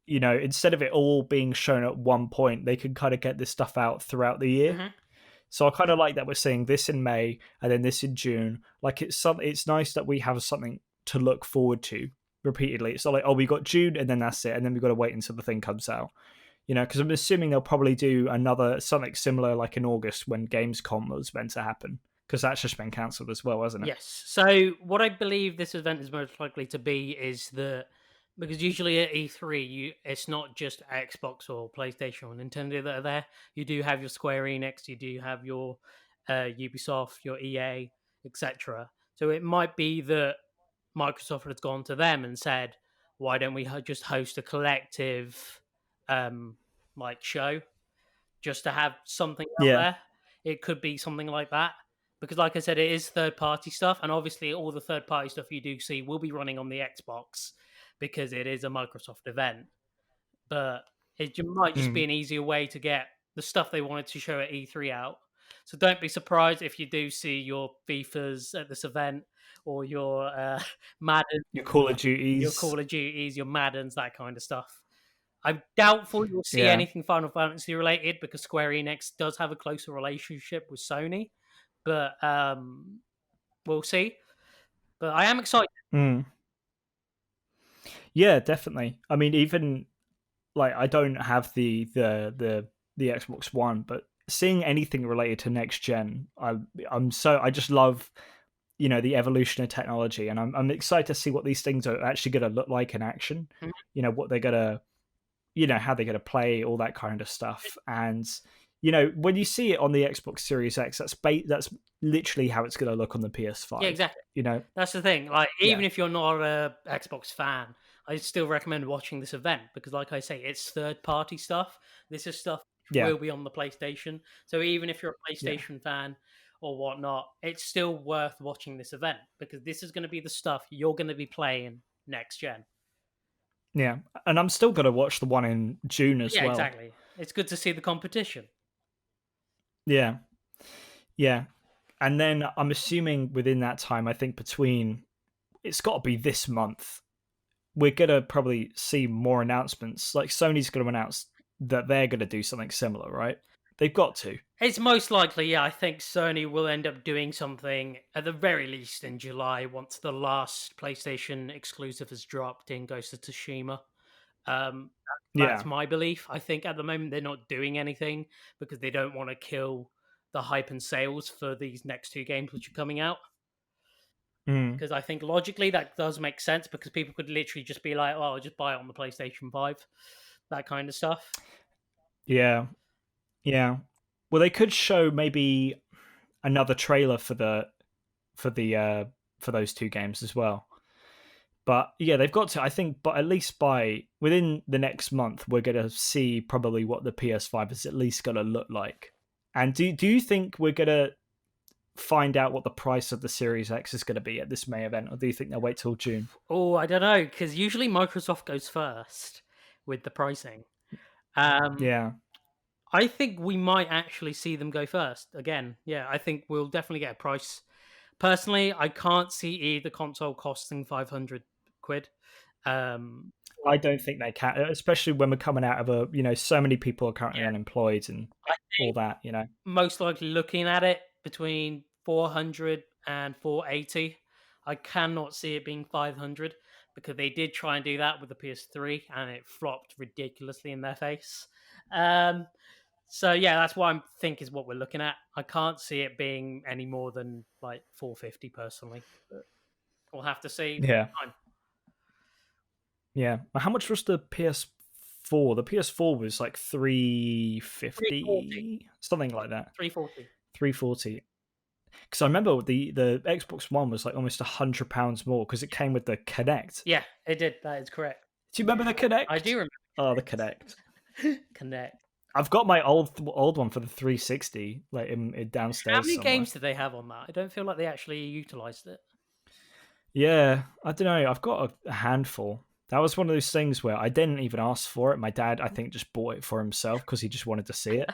instead of it all being shown at one point, they can kind of get this stuff out throughout the year. Mm-hmm. So I kind of like that we're seeing this in May and then this in June. Like it's nice that we have something to look forward to repeatedly. It's not like, oh, we got June and then that's it, and then we've got to wait until the thing comes out. Because I'm assuming they'll probably do something similar like in August when Gamescom was meant to happen, because that's just been cancelled as well, hasn't it? Yes. So what I believe this event is most likely to be is that because usually at E3, it's not just Xbox or PlayStation or Nintendo that are there. You do have your Square Enix, you do have your Ubisoft, your EA, etc. So it might be that Microsoft has gone to them and said, "Why don't we just host a collective like show just to have something out Yeah. there?" It could be something like that. Because, like I said, it is third party stuff, and obviously, all the third party stuff you do see will be running on the Xbox because it is a Microsoft event. But it might just be an easier way to get the stuff they wanted to show at E3 out. So don't be surprised if you do see your FIFAs at this event or your Madden, Your Call of Duties. your Call of Duties, your Maddens, that kind of stuff. I'm doubtful you'll see Yeah. anything Final Fantasy related because Square Enix does have a closer relationship with Sony. But we'll see. But I am excited. Yeah, definitely. I mean, even like I don't have the Xbox One, but seeing anything related to next gen, I just love the evolution of technology, and I'm excited to see what these things are actually going to look like in action. Mm-hmm. What they're gonna, how they're gonna play, all that kind of stuff, and when you see it on the Xbox Series X, that's literally how it's going to look on the PS5. Yeah, exactly. That's the thing. Like, even if you're not a Xbox fan, I still recommend watching this event because, like I say, it's third-party stuff. This is stuff which will be on the PlayStation. So even if you're a PlayStation fan or whatnot, it's still worth watching this event because this is going to be the stuff you're going to be playing next gen. Yeah, and I'm still going to watch the one in June as well. Yeah, exactly. It's good to see the competition. Yeah. Yeah. And then I'm assuming within that time, I think it's got to be this month, we're going to probably see more announcements. Like Sony's going to announce that they're going to do something similar, right? They've got to. It's most likely, yeah. I think Sony will end up doing something at the very least in July once the last PlayStation exclusive has dropped in Ghost of Tsushima. That's Yeah. my belief. I think at the moment they're not doing anything because they don't want to kill the hype and sales for these next two games which are coming out. Mm. Because I think logically that does make sense because people could literally just be like, "Oh, I'll just buy it on the PlayStation 5," that kind of stuff. Yeah. Yeah. Well, they could show maybe another trailer for the for those two games as well. But yeah, they've got to. I think, but at least by within the next month, we're gonna see probably what the PS5 is at least gonna look like. And do you think we're gonna find out what the price of the Series X is gonna be at this May event, or do you think they'll wait till June? Oh, I don't know because usually Microsoft goes first with the pricing. Um, Yeah, I think we might actually see them go first again. Yeah, I think we'll definitely get a price. Personally, I can't see either console costing 500 quid. Um, I don't think they can, especially when we're coming out of so many people are currently yeah, unemployed and I all think that. most likely looking at it between 400 and 480. I cannot see it being 500 because they did try and do that with the PS3 and it flopped ridiculously in their face. Um, so yeah, that's what I think is what we're looking at. I can't see it being any more than like 450 personally. But we'll have to see. Yeah, Time. yeah. How much was the PS4? The PS4 was like 340. 350, something like that. 340. 340. Because I remember the Xbox One was like almost £100 more because it came with the Kinect. Yeah, it did. That is correct. Do you remember the Kinect? I do remember. Oh, the Kinect. Connect. I've got my old one for the 360, like in downstairs. How many somewhere. games did they have on that? I don't feel like they actually utilized it. Yeah, I don't know. I've got a handful. That was one of those things where I didn't even ask for it. My dad, I think, just bought it for himself because he just wanted to see it.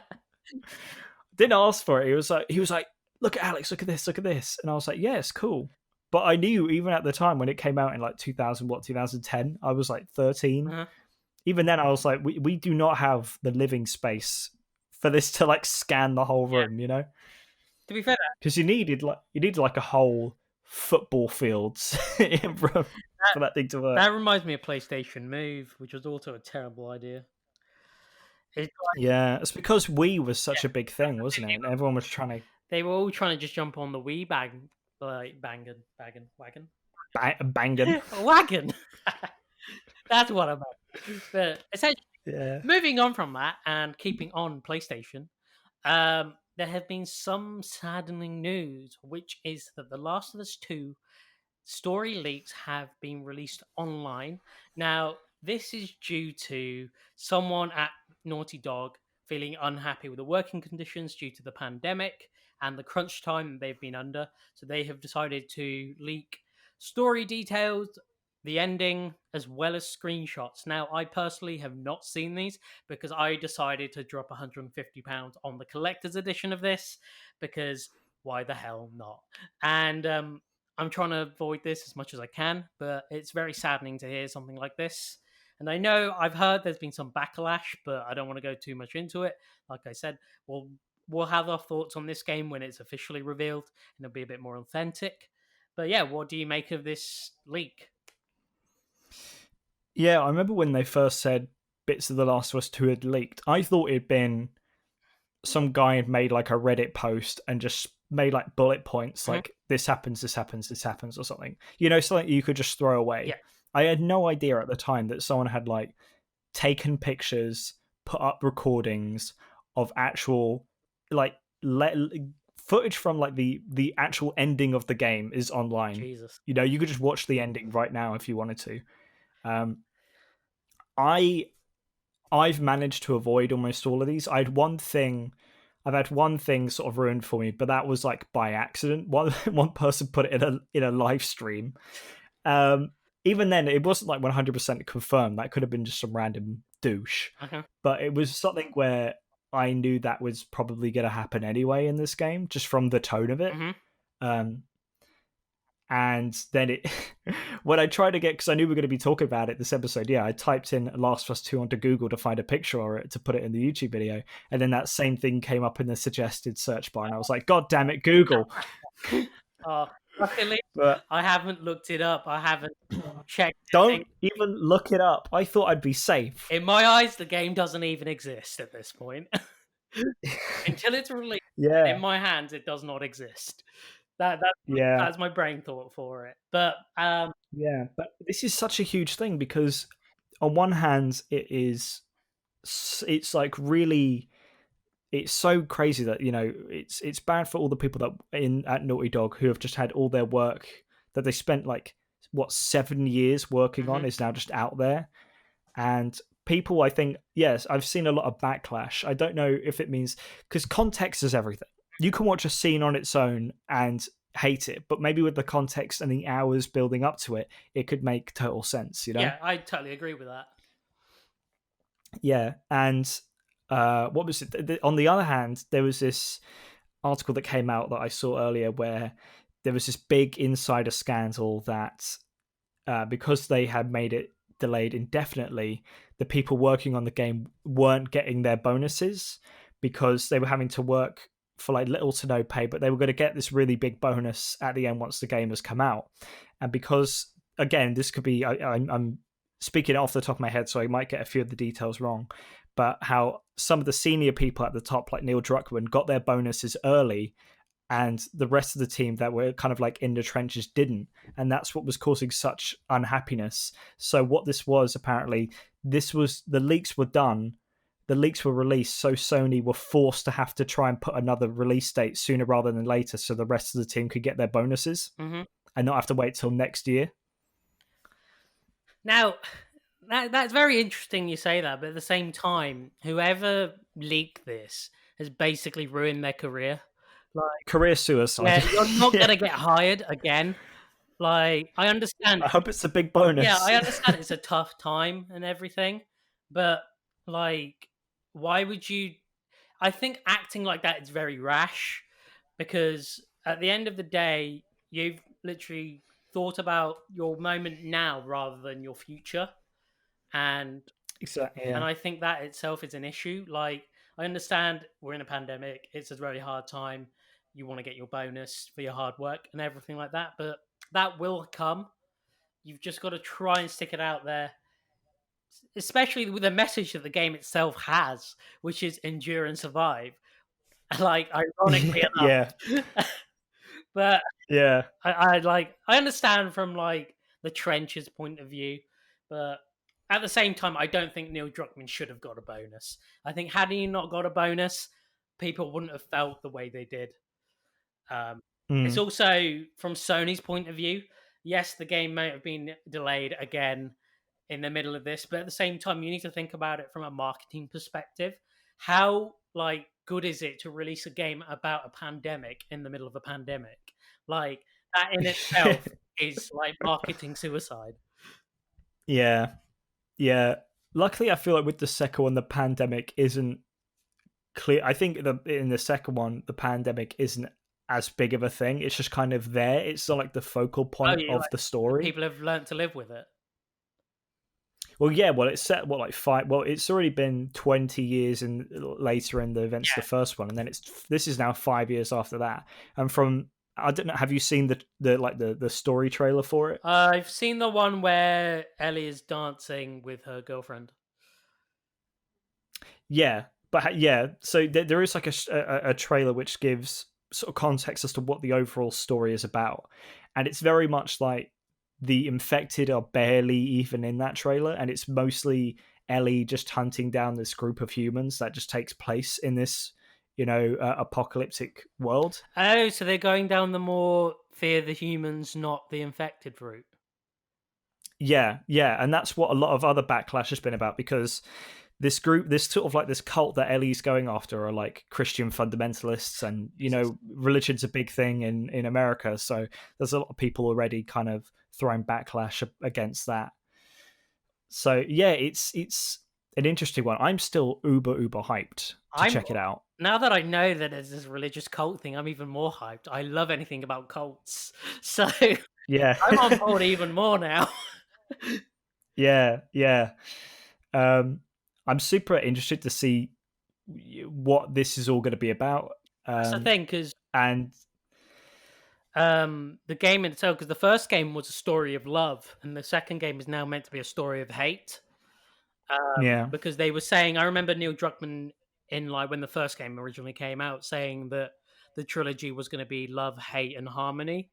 Didn't ask for it. He was like, "Look at Alex, look at this," and I was like, "Yeah, it's cool." But I knew even at the time when it came out in like 2010, I was like 13. Uh-huh. Even then, I was like, we do not have the living space for this to like scan the whole room, To be fair, because you needed like a whole football field for that thing to work. that reminds me of PlayStation Move, which was also a terrible idea. It's like, Yeah, it's because Wii was such a big thing, wasn't it? And everyone was trying to they were all trying to just jump on the Wii wagon. banging. Wagon. That's what I meant. But essentially, Yeah. moving on from that and keeping on PlayStation, there have been some saddening news, which is that The Last of Us 2 story leaks have been released online. Now, this is due to someone at Naughty Dog feeling unhappy with the working conditions due to the pandemic and the crunch time they've been under. So they have decided to leak story details, the ending, as well as screenshots. Now, I personally have not seen these because I decided to drop £150 on the collector's edition of this because why the hell not? And I'm trying to avoid this as much as I can, but it's very saddening to hear something like this. And I know I've heard there's been some backlash, but I don't want to go too much into it. Like I said, we'll have our thoughts on this game when it's officially revealed, and it'll be a bit more authentic. But yeah, what do you make of this leak? Yeah, I remember when they first said bits of The Last of Us 2 had leaked. I thought it'd been some guy had made like a Reddit post and just made like bullet points like this happens, this happens, this happens, or something. Something you could just throw away. Yeah. I had no idea at the time that someone had like taken pictures, put up recordings of actual like footage from like the actual ending of the game is online. Jesus. You could just watch the ending right now if you wanted to. I've managed to avoid almost all of these. I've had one thing sort of ruined for me, but that was like by accident. One person put it in a live stream. Even then, it wasn't like 100% confirmed. That could have been just some random douche. But it was something where I knew that was probably going to happen anyway in this game, just from the tone of it. And then it, when I tried to get, because I knew we were going to be talking about it this episode, I typed in Last of Us 2 onto Google to find a picture of it to put it in the YouTube video. And then that same thing came up in the suggested search bar. And I was like, God damn it, Google. Luckily, But I haven't looked it up. I haven't checked don't anything. even look it up. I thought I'd be safe. In my eyes, the game doesn't even exist at this point. Until it's released, Yeah. in my hands, it does not exist. Yeah. That's my brain thought for it. But Yeah. But this is such a huge thing because on one hand, it's like really, it's so crazy that it's bad for all the people that at Naughty Dog who have just had all their work that they spent like 7 years working on is now just out there. And people, I think, yes, I've seen a lot of backlash. I don't know if it means, because context is everything. You can watch a scene on its own and hate it, but maybe with the context and the hours building up to it, it could make total sense, yeah, I totally agree with that. Yeah, and what was it? On the other hand, there was this article that came out that I saw earlier where there was this big insider scandal that because they had made it delayed indefinitely, the people working on the game weren't getting their bonuses because they were having to work for like little to no pay, but they were going to get this really big bonus at the end once the game has come out. And because, again, this could be, I'm speaking off the top of my head, so I might get a few of the details wrong, but how some of the senior people at the top, like Neil Druckmann, got their bonuses early and the rest of the team that were kind of like in the trenches didn't. And that's what was causing such unhappiness. So what this was, apparently, the leaks were done, the leaks were released, so Sony were forced to have to try and put another release date sooner rather than later so the rest of the team could get their bonuses and not have to wait till next year. Now, that's very interesting you say that, but at the same time, whoever leaked this has basically ruined their career. Like career suicide. Yeah, you're not gonna get hired again. Like, I understand. I hope it's a big bonus. Yeah, I understand it's a tough time and everything, but like, why would you? I think acting like that is very rash because at the end of the day, you've literally thought about your moment now rather than your future, and exactly. Yeah. and I think that itself is an issue. Like, I understand we're in a pandemic; it's a really hard time. You want to get your bonus for your hard work and everything like that, but that will come. You've just got to try and stick it out there, especially with the message that the game itself has, which is endure and survive. Like, ironically enough. Yeah. But yeah, I understand from like the trenches point of view, but at the same time, I don't think Neil Druckmann should have got a bonus. I think had he not got a bonus, people wouldn't have felt the way they did. It's also from Sony's point of view. Yes, the game may have been delayed again in the middle of this, but at the same time, you need to think about it from a marketing perspective. How like good is it to release a game about a pandemic in the middle of a pandemic? Like that in itself is like marketing suicide. Yeah. Luckily, I feel like with the second one, the pandemic isn't clear. I think in the second one, the pandemic isn't as big of a thing. It's just kind of there. It's not like the focal point of the story. People have learned to live with it. Well, yeah. Well, it's set like 5. Well, it's already been 20 years later in the events of the first one, and then this is now 5 years after that. And from I don't know. Have you seen the story trailer for it? I've seen the one where Ellie is dancing with her girlfriend. Yeah, but yeah. So there is like a trailer which gives sort of context as to what the overall story is about, and it's very much like the infected are barely even in that trailer, and it's mostly Ellie just hunting down this group of humans that just takes place in this apocalyptic world. Oh, so they're going down the more fear the humans, not the infected route. Yeah, and that's what a lot of other backlash has been about, because this group, this sort of like this cult that Ellie's going after, are like Christian fundamentalists, and religion's a big thing in America, so there's a lot of people already kind of throwing backlash against that. So yeah, it's an interesting one. I'm still uber hyped to check it out. Now that I know that there's this religious cult thing, I'm even more hyped. I love anything about cults. So Yeah. I'm on board even more now. Yeah, yeah. Um, I'm super interested to see what this is all going to be about. That's the thing, because And the game in itself, because the first game was a story of love, and the second game is now meant to be a story of hate. yeah, Because they were saying, I remember Neil Druckmann in like when the first game originally came out, saying that the trilogy was going to be love, hate, and harmony.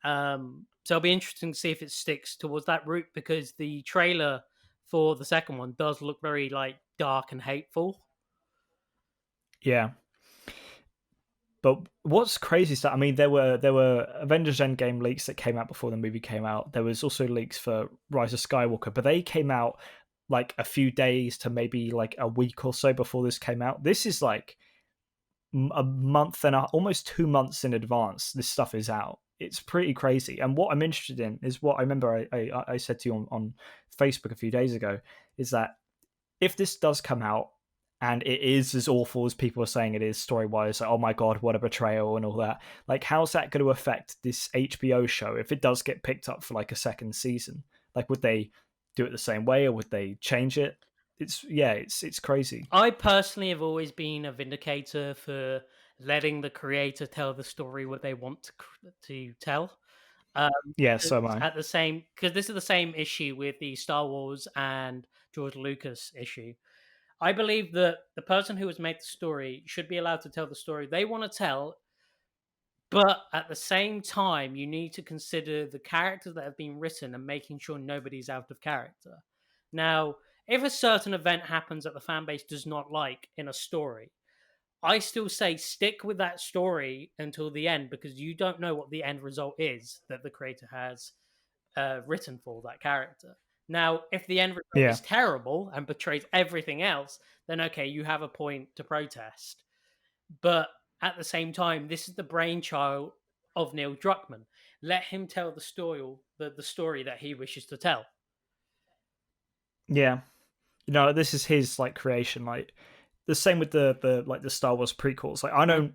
So it'll be interesting to see if it sticks towards that route, because the trailer for the second one does look very like dark and hateful. yeah. But what's crazy is that, I mean, there were Avengers Endgame leaks that came out before the movie came out. There was also leaks for Rise of Skywalker, but they came out like a few days to maybe like a week or so before this came out. This is like a month and almost 2 months in advance. This stuff is out. It's pretty crazy. And what I'm interested in is what I remember I said to you on Facebook a few days ago, is that if this does come out and it is as awful as people are saying it is story wise, like, oh my god, what a betrayal and all that, like how's that going to affect this HBO show if it does get picked up for like a second season? Like, would they do it the same way or would they change it? It's crazy. I personally have always been a vindicator for letting the creator tell the story what they want to tell. Um, Yeah, so am I. at the same, because this is the same issue with the Star Wars and George Lucas issue. I believe that the person who has made the story should be allowed to tell the story they want to tell, but at the same time, you need to consider the characters that have been written and making sure nobody's out of character. Now, if a certain event happens that the fan base does not like in a story, I still say stick with that story until the end, because you don't know what the end result is that the creator has written for that character. Now, if the end result Yeah. is terrible and betrays everything else, then okay, you have a point to protest. But at the same time, this is the brainchild of Neil Druckmann. Let him tell the story, the story that he wishes to tell. Yeah. This is his like creation. Like the same with the like the Star Wars prequels. Like I don't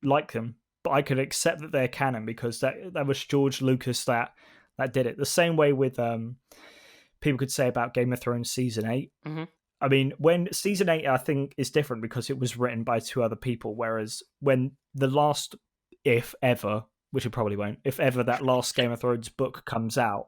like them, but I could accept that they're canon because that was George Lucas that did it. The same way with people could say about Game of Thrones season 8. Mm-hmm. I mean, when season 8, I think, is different because it was written by two other people, whereas when the last, if ever, which it probably won't, if ever that last Game of Thrones book comes out,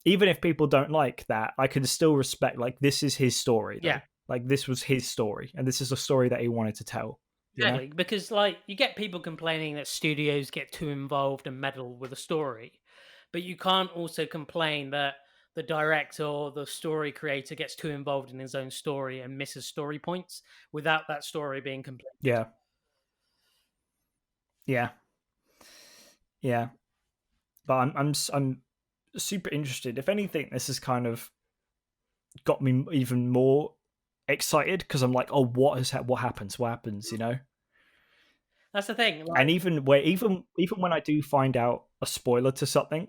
even if people don't like that, I can still respect, like, this is his story, though. Yeah. Like, this was his story, and this is a story that he wanted to tell. Exactly, because like you get people complaining that studios get too involved and meddle with a story, but you can't also complain that the director or the story creator gets too involved in his own story and misses story points without that story being complete. Yeah. Yeah. Yeah. But I'm super interested. If anything, this has kind of got me even more excited because I'm like, oh, what happens? What happens? That's the thing. Like, And even when I do find out a spoiler to something,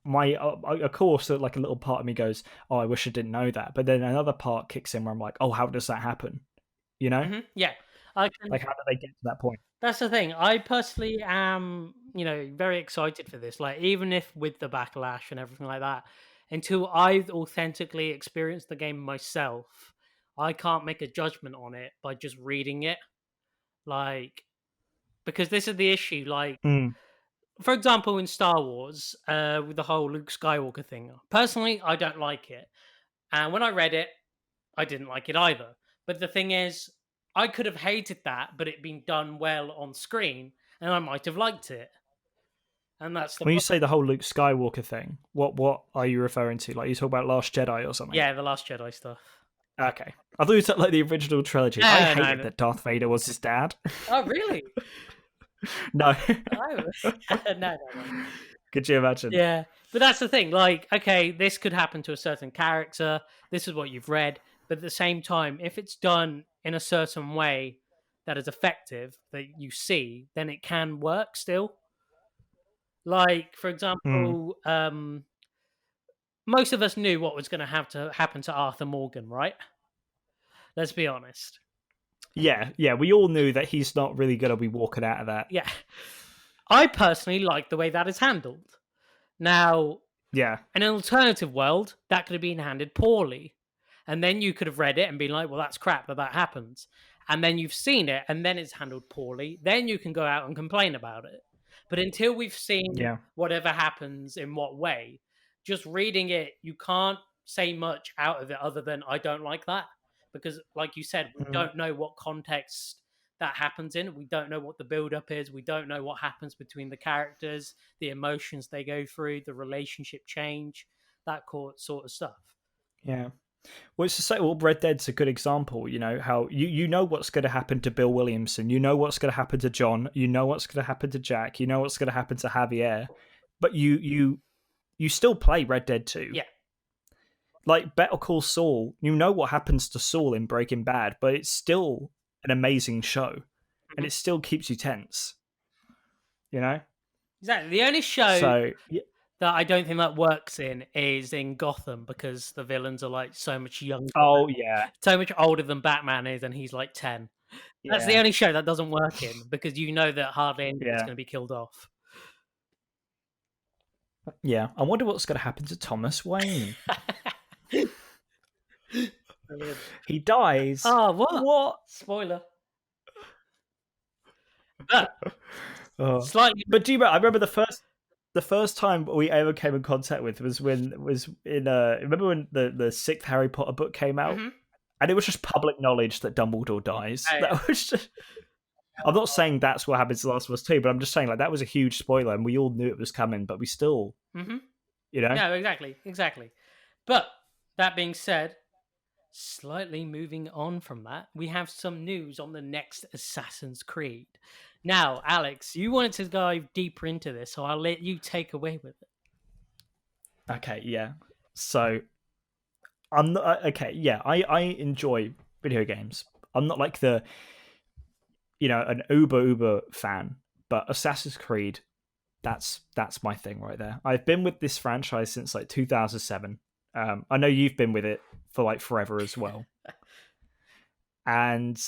my of course, like a little part of me goes, oh, I wish I didn't know that. But then another part kicks in where I'm like, oh, how does that happen? yeah, I can. Like, how do they get to that point? That's the thing. I personally am, very excited for this. Like, even if with the backlash and everything like that, until I've authentically experienced the game myself, I can't make a judgment on it by just reading it. Like, because this is the issue. Like, Mm. for example, in Star Wars, with the whole Luke Skywalker thing, personally, I don't like it. And when I read it, I didn't like it either. But the thing is, I could have hated that, but it been done well on screen, and I might have liked it. And that's the When you say the whole Luke Skywalker thing, what are you referring to? Like, you talk about Last Jedi or something? yeah, the Last Jedi stuff. Okay, I thought you said like the original trilogy. No, I no, hated no. that Darth Vader was his dad. Oh, really? No. Oh, no. Could you imagine? Yeah, but that's the thing. Like, okay, this could happen to a certain character. This is what you've read, but at the same time, if it's done in a certain way that is effective that you see, then it can work still. Like, for example, most of us knew what was going to have to happen to Arthur Morgan, right? Let's be honest. Yeah, we all knew that he's not really going to be walking out of that. Yeah. I personally like the way that is handled. Now, Yeah. in an alternative world, that could have been handled poorly. And then you could have read it and been like, well, that's crap that happens. And then you've seen it and then it's handled poorly. Then you can go out and complain about it. But until we've seen Yeah. whatever happens in what way, just reading it, you can't say much out of it other than I don't like that. Because, like you said, we don't know what context that happens in. We don't know what the build up is. We don't know what happens between the characters, the emotions they go through, the relationship change, that sort of stuff. Yeah. Well, it's to say, well, Red Dead's a good example. You know how you know what's going to happen to Bill Williamson, you know what's going to happen to John, you know what's going to happen to Jack, you know what's going to happen to Javier, but you still play Red Dead 2. Yeah. Like Better Call Saul, you know what happens to Saul in Breaking Bad, but it's still an amazing show, and it still keeps you tense. You know, exactly. The only show so that I don't think that works in is in Gotham because the villains are like so much younger. Oh yeah, So much older than Batman is, and he's like 10. That's the only show that doesn't work in because you know that hardly anyone is going to be killed off. Yeah, I wonder what's going to happen to Thomas Wayne. He dies. Oh, what? What? Spoiler. But Oh. slightly. But do you remember? I remember the first time we ever came in contact with was in remember when the sixth Harry Potter book came out, and it was just public knowledge that Dumbledore dies. Oh, yeah. That was just. I'm not saying that's what happens to Last of Us 2, but I'm just saying like that was a huge spoiler, and we all knew it was coming, but we still, you know. No, exactly. But that being said, slightly moving on from that, we have some news on the next Assassin's Creed. Now, Alex, you wanted to dive deeper into this, so I'll let you take away with it. Okay, yeah. So, I'm not okay. Yeah, I enjoy video games. I'm not like the, an uber fan, but Assassin's Creed, that's my thing right there. I've been with this franchise since like 2007. I know you've been with it for like forever as well. And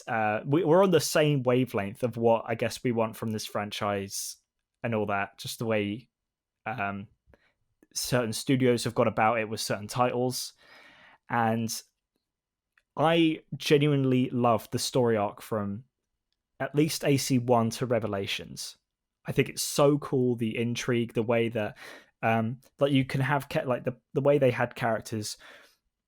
we're on the same wavelength of what I guess we want from this franchise and all that. Just the way certain studios have gone about it with certain titles. And I genuinely love the story arc from at least AC1 to Revelations. I think it's so cool, the intrigue, the way that like you can have like the way they had characters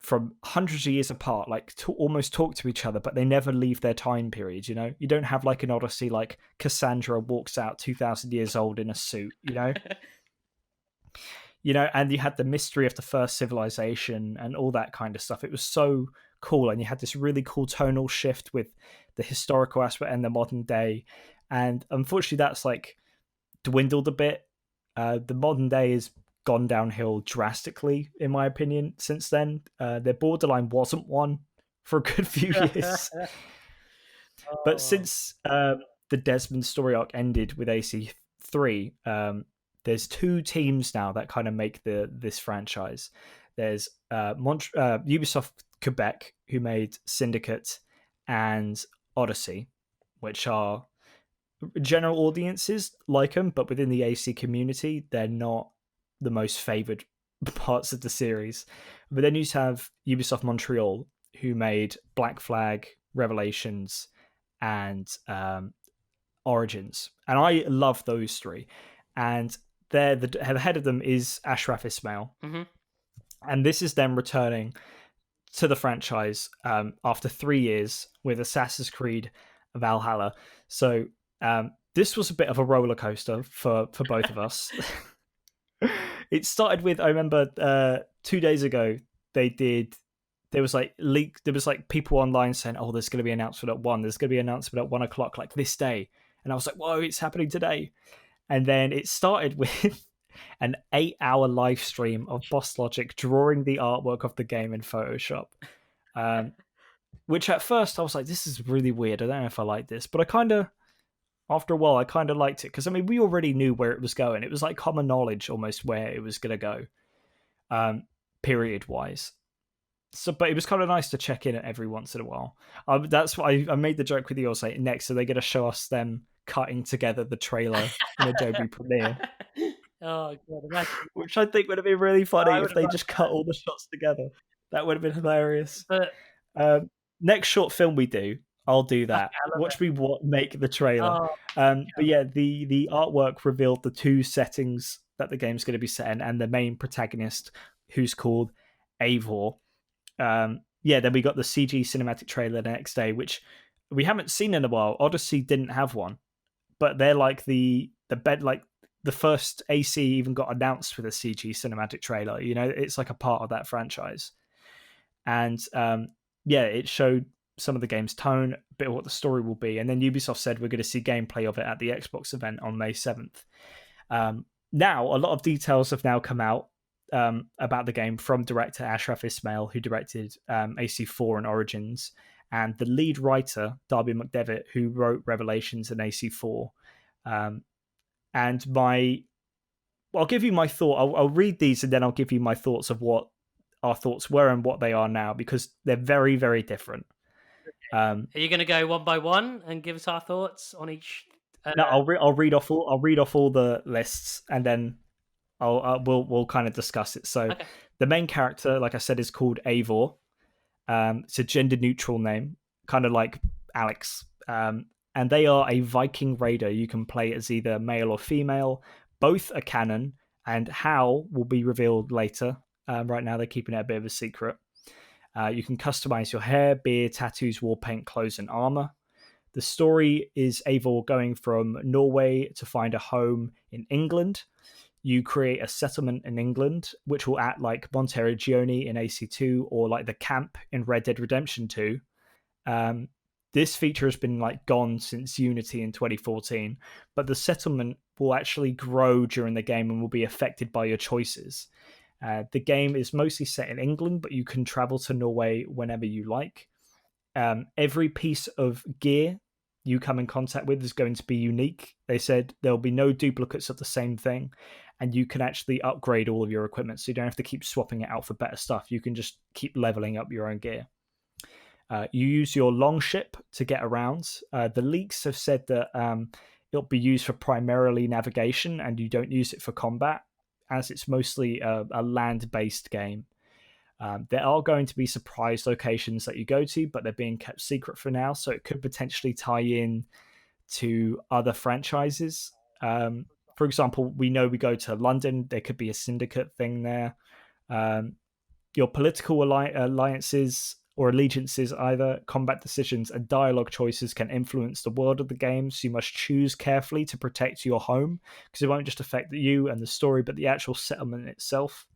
from hundreds of years apart, like almost talk to each other, but they never leave their time period. You know, you don't have like an Odyssey like Cassandra walks out 2,000 years old in a suit. And you had the mystery of the first civilization and all that kind of stuff. It was so cool, and you had this really cool tonal shift with the historical aspect and the modern day. And unfortunately, that's like dwindled a bit. The modern day is gone downhill drastically, in my opinion, since then. Their borderline wasn't one for a good few years. But since the Desmond story arc ended with AC3, there's two teams now that kind of make this franchise. There's Ubisoft Quebec, who made Syndicate and Odyssey, which are general audiences like them, but within the AC community, they're not the most favored parts of the series. But then you have Ubisoft Montreal, who made Black Flag, Revelations, and Origins, and I love those three. And the head of them is Ashraf Ismail, and this is them returning to the franchise after 3 years with Assassin's Creed Valhalla. So this was a bit of a roller coaster for both of us. It started with, I remember 2 days ago, there was like people online saying, oh, there's going to be an announcement at 1, there's going to be an announcement at 1 o'clock, like this day. And I was like, whoa, it's happening today. And then it started with an 8-hour live stream of Boss Logic drawing the artwork of the game in Photoshop. Which at first I was like, this is really weird. I don't know if I like this. But after a while, I kind of liked it. Because, I mean, we already knew where it was going. It was like common knowledge almost where it was going to go, period-wise. So, but it was kind of nice to check in every once in a while. That's why I made the joke with you. I'll say next, so they're going to show us them cutting together the trailer in Adobe Premiere, Oh god, imagine. which I think would have been really I funny would if have they loved just cut all the shots together. That would have been hilarious. but Next short film we do, I'll do okay, that. I love Watch me make the it. trailer. Oh, But yeah, the artwork revealed the two settings that the game's going to be set in, and the main protagonist, who's called Eivor. Yeah, then we got the CG cinematic trailer the next day, which we haven't seen in a while. Odyssey didn't have one, but they're like the bed like the first AC even got announced with a CG cinematic trailer. You know, it's like a part of that franchise, and yeah, it showed some of the game's tone, a bit of what the story will be, and then Ubisoft said we're going to see gameplay of it at the Xbox event on May 7th. Now, a lot of details have now come out about the game from director Ashraf Ismail, who directed AC4 and Origins, and the lead writer, Darby McDevitt, who wrote Revelations and AC4. And I'll give you my thought. I'll read these and then I'll give you my thoughts of what our thoughts were and what they are now, because they're very, very different. Are you going to go one by one and give us our thoughts on each? No, I'll read off all the lists, and then we'll kind of discuss it. So Okay. the main character, like I said, is called Eivor. It's a gender neutral name, kind of like Alex. And they are a Viking raider. You can play as either male or female. Both are canon, and how will be revealed later. Right now, they're keeping it a bit of a secret. You can customize your hair, beard, tattoos, war paint, clothes, and armor. The story is Eivor going from Norway to find a home in England. You create a settlement in England, which will act like Monteriggioni in AC2 or like the camp in Red Dead Redemption 2. This feature has been like gone since Unity in 2014, but the settlement will actually grow during the game and will be affected by your choices. The game is mostly set in England, but you can travel to Norway whenever you like. Every piece of gear you come in contact with is going to be unique. They said there'll be no duplicates of the same thing, and you can actually upgrade all of your equipment, so you don't have to keep swapping it out for better stuff. You can just keep leveling up your own gear. You use your longship to get around. The leaks have said that it'll be used for primarily navigation, and you don't use it for combat, as it's mostly a land-based game. There are going to be surprise locations that you go to, but they're being kept secret for now, so it could potentially tie in to other franchises. For example, we know we go to London, there could be a syndicate thing there. Your political alliances or allegiances, either combat decisions and dialogue choices, can influence the world of the game, so you must choose carefully to protect your home, because it won't just affect you and the story, but the actual settlement itself.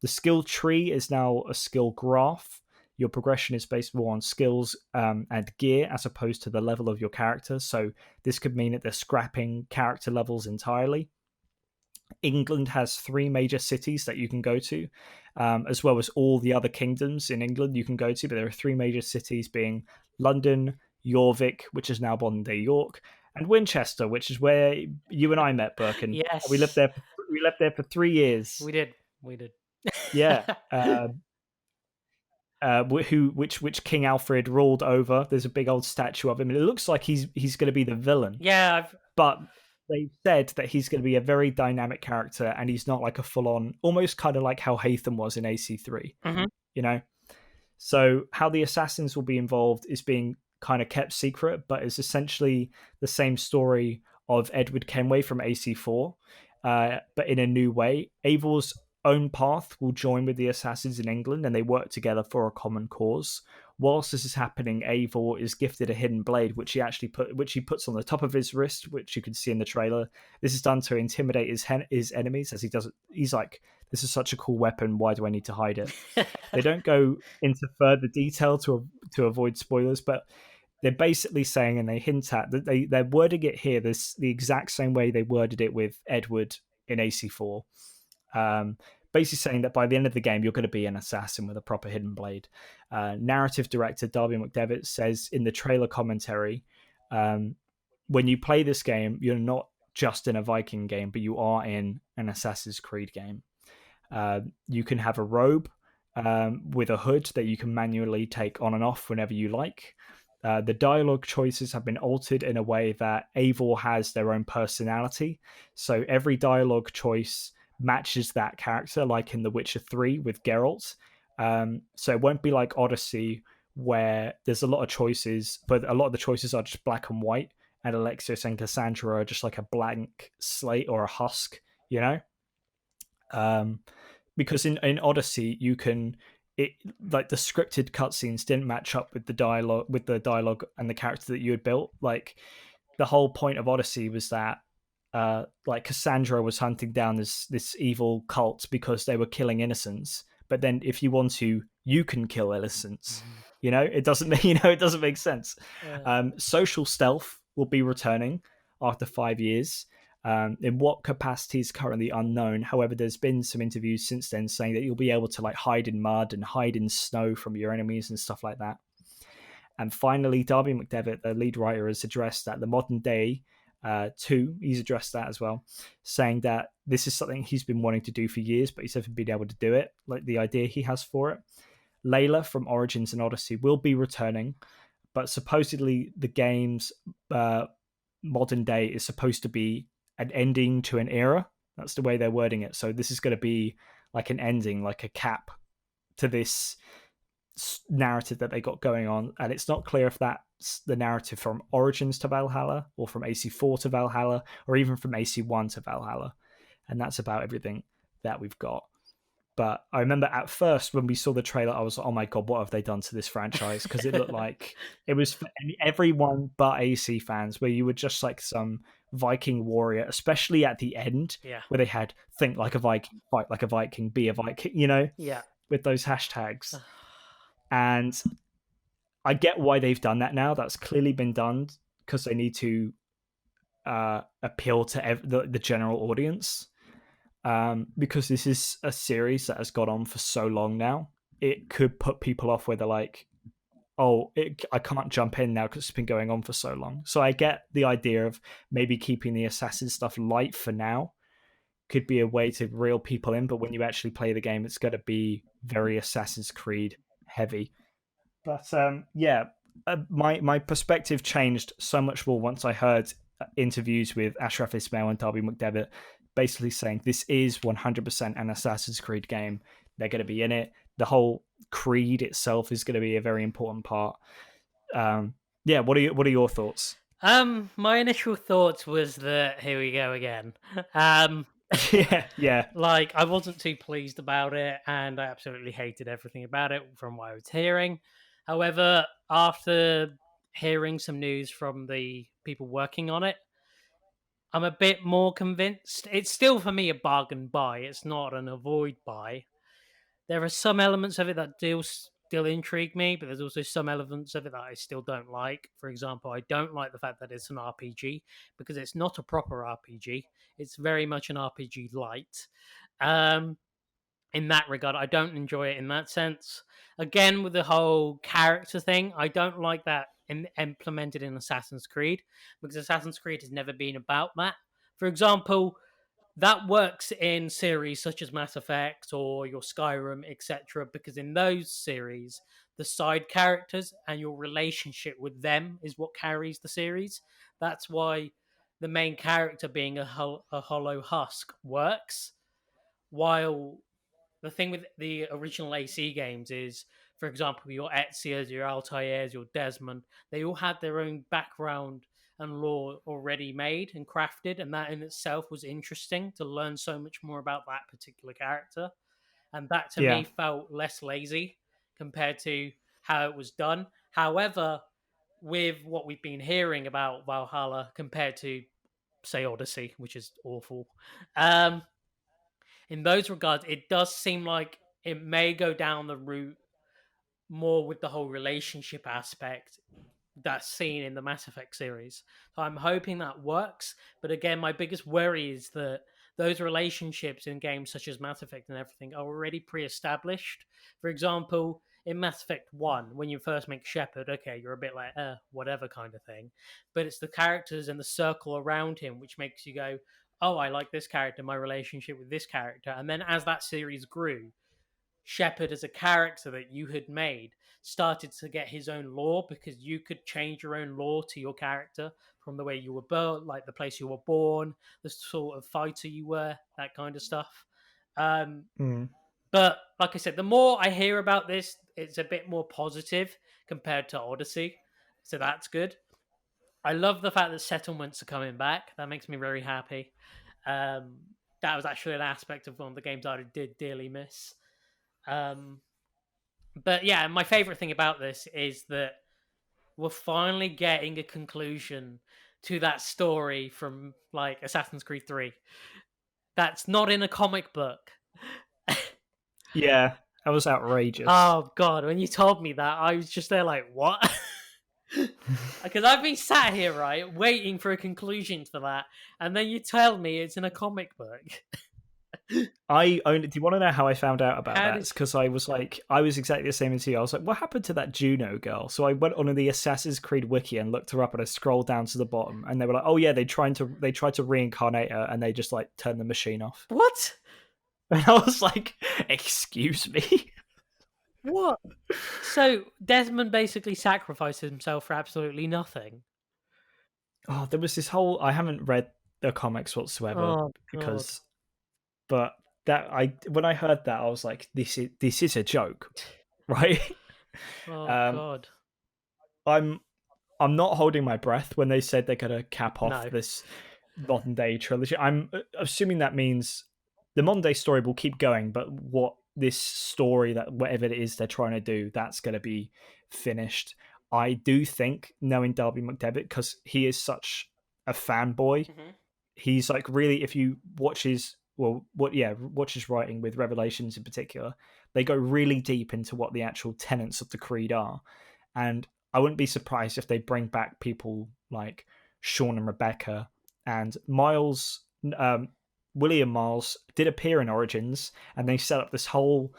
The skill tree is now a skill graph. Your progression is based more on skills and gear as opposed to the level of your character. So this could mean that they're scrapping character levels entirely. England has 3 major cities that you can go to, as well as all the other kingdoms in England you can go to. But there are 3 major cities, being London, Jorvik, which is now modern day York, and Winchester, which is where you and I met, Birkin. Yes, We lived there. We lived there for 3 years. We did. Yeah. Which King Alfred ruled over. There's a big old statue of him, and it looks like he's going to be the villain. Yeah, but they've said that he's going to be a very dynamic character, and he's not like a full-on, almost kind of like how Hatham was in AC3. Mm-hmm. You know, so how the assassins will be involved is being kind of kept secret, but it's essentially the same story of Edward Kenway from AC4, but in a new way. Eivor's own path will join with the assassins in England, and they work together for a common cause. Whilst this is happening, Eivor is gifted a hidden blade, which he puts on the top of his wrist, which you can see in the trailer. This is done to intimidate his enemies, as he does. He's like, "This is such a cool weapon. Why do I need to hide it?" They don't go into further detail to avoid spoilers, but they're basically saying, and they hint at that they're wording it here the exact same way they worded it with Edward in AC4. Basically saying that by the end of the game, you're going to be an assassin with a proper hidden blade. Narrative director Darby McDevitt says in the trailer commentary, when you play this game, you're not just in a Viking game, but you are in an Assassin's Creed game. You can have a robe, with a hood that you can manually take on and off whenever you like. The dialogue choices have been altered in a way that Eivor has their own personality. So every dialogue choice matches that character, like in The Witcher 3 with Geralt. So it won't be like Odyssey, where there's a lot of choices, but a lot of the choices are just black and white, and Alexios and Cassandra are just like a blank slate or a husk, you know? Um, because in Odyssey you can it like the scripted cutscenes didn't match up with the dialogue and the character that you had built. Like the whole point of Odyssey was that like Cassandra was hunting down this evil cult because they were killing innocents. But then if you want to, you can kill innocents. You know, it doesn't it doesn't make sense. Uh, Social stealth will be returning after 5 years. In what capacity is currently unknown. However, there's been some interviews since then saying that you'll be able to like hide in mud and hide in snow from your enemies and stuff like that. And finally, Darby McDevitt, the lead writer, has addressed that the modern day too. He's addressed that as well, saying that this is something he's been wanting to do for years, but he's never been able to do it. Like the idea he has for it. Layla from Origins and Odyssey will be returning, but supposedly the game's modern day is supposed to be an ending to an era. That's the way they're wording it. So this is going to be like an ending, like a cap to this narrative that they got going on, and it's not clear if that's the narrative from Origins to Valhalla, or from AC4 to Valhalla, or even from AC1 to Valhalla. And that's about everything that we've got. But I remember at first when we saw the trailer, I was like, "Oh my god, what have they done to this franchise?" Because it looked like it was for everyone but AC fans, where you were just like some Viking warrior, especially at the end, yeah, where they had "think like a Viking, fight like a Viking, be a Viking," you know, yeah. with those hashtags. And I get why they've done that now. That's clearly been done because they need to appeal to the general audience. Because this is a series that has gone on for so long now, it could put people off where they're like, "Oh, I can't jump in now because it's been going on for so long." So I get the idea of maybe keeping the assassin stuff light for now. Could be a way to reel people in, but when you actually play the game, it's going to be very Assassin's Creed heavy. But yeah, my perspective changed so much more once I heard interviews with Ashraf Ismail and Darby McDevitt, basically saying this is 100% an Assassin's Creed game. They're going to be in it. The whole Creed itself is going to be a very important part. Yeah, what are your thoughts? My initial thoughts was that here we go again. Um, Yeah, yeah, like I wasn't too pleased about it, and I absolutely hated everything about it from what I was hearing. However, after hearing some news from the people working on it, I'm a bit more convinced. It's still for me a bargain buy. It's not an avoid buy. There are some elements of it that do still intrigue me, but there's also some elements of it that I still don't like. For example, I don't like the fact that it's an RPG because it's not a proper RPG. It's very much an RPG light. Um, in that regard, I don't enjoy it in that sense. Again, with the whole character thing, I don't like that implemented in Assassin's Creed because Assassin's Creed has never been about that. For example, that works in series such as Mass Effect or your Skyrim, etc. Because in those series, the side characters and your relationship with them is what carries the series. That's why the main character being a hollow husk works. While the thing with the original AC games is, for example, your Ezio's, your Altair's, your Desmond, they all had their own background and lore already made and crafted, and that in itself was interesting to learn so much more about that particular character. And that to me yeah. felt less lazy compared to how it was done. However, with what we've been hearing about Valhalla compared to, say, Odyssey, which is awful, um, in those regards, it does seem like it may go down the route more with the whole relationship aspect that's seen in the Mass Effect series. So I'm hoping that works. But again, my biggest worry is that those relationships in games such as Mass Effect and everything are already pre-established. For example, in Mass Effect 1, when you first make Shepard, okay, you're a bit like, whatever kind of thing. But it's the characters and the circle around him which makes you go, oh, I like this character, my relationship with this character. And then as that series grew, Shepard as a character that you had made started to get his own lore, because you could change your own lore to your character from the way you were built, like the place you were born, the sort of fighter you were, that kind of stuff. Um, Mm. but like I said, the more I hear about this, it's a bit more positive compared to Odyssey. So that's good. I love the fact that settlements are coming back. That makes me very happy. Um, that was actually an aspect of one of the games I did dearly miss. Um, but yeah, my favorite thing about this is that we're finally getting a conclusion to that story from like Assassin's Creed 3. That's not in a comic book. Yeah, that was outrageous. Oh god, when you told me that, I was just there like, what? Because I've been sat here, right, waiting for a conclusion to that, and then you tell me it's in a comic book. I only. Do you want to know how I found out about How that? did It's because I was like, I was exactly the same as you. I was like, what happened to that Juno girl? So I went on the Assassin's Creed wiki and looked her up, and I scrolled down to the bottom, and they were like, oh yeah, they tried to reincarnate her, and they just like turned the machine off. what? And I was like, excuse me. What? So Desmond basically sacrificed himself for absolutely nothing. Oh, there was this whole. I haven't read the comics whatsoever Oh god. because, but that I when I heard that I was like, this is a joke, right? Oh um, god. I'm I'm not holding my breath when they said they're gonna cap off No. this modern day trilogy. I'm assuming that means the modern day story will keep going, but what this story that whatever it is they're trying to do, that's gonna be finished. I do think knowing Darby McDevitt because he is such a fanboy. Mm-hmm. He's like really if you watch his watch his writing with Revelations in particular, they go really deep into what the actual tenets of the creed are, and I wouldn't be surprised if they bring back people like Sean and Rebecca and Miles. William Miles did appear in Origins, and they set up this whole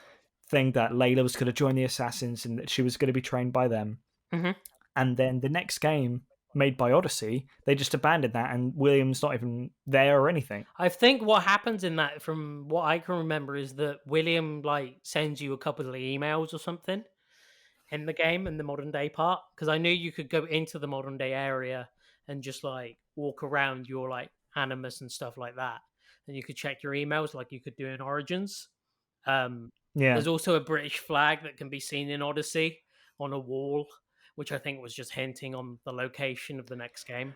thing that Layla was going to join the Assassins and that she was going to be trained by them. Mm-hmm. And then the next game made by Odyssey, they just abandoned that, and William's not even there or anything. I think what happens in that, from what I can remember, is that William like sends you a couple of emails or something in the game in the modern day part. Because I knew you could go into the modern day area and just like walk around your like animus and stuff like that, and you could check your emails like you could do in Origins. Um, Yeah. there's also a British flag that can be seen in Odyssey on a wall, which I think was just hinting on the location of the next game.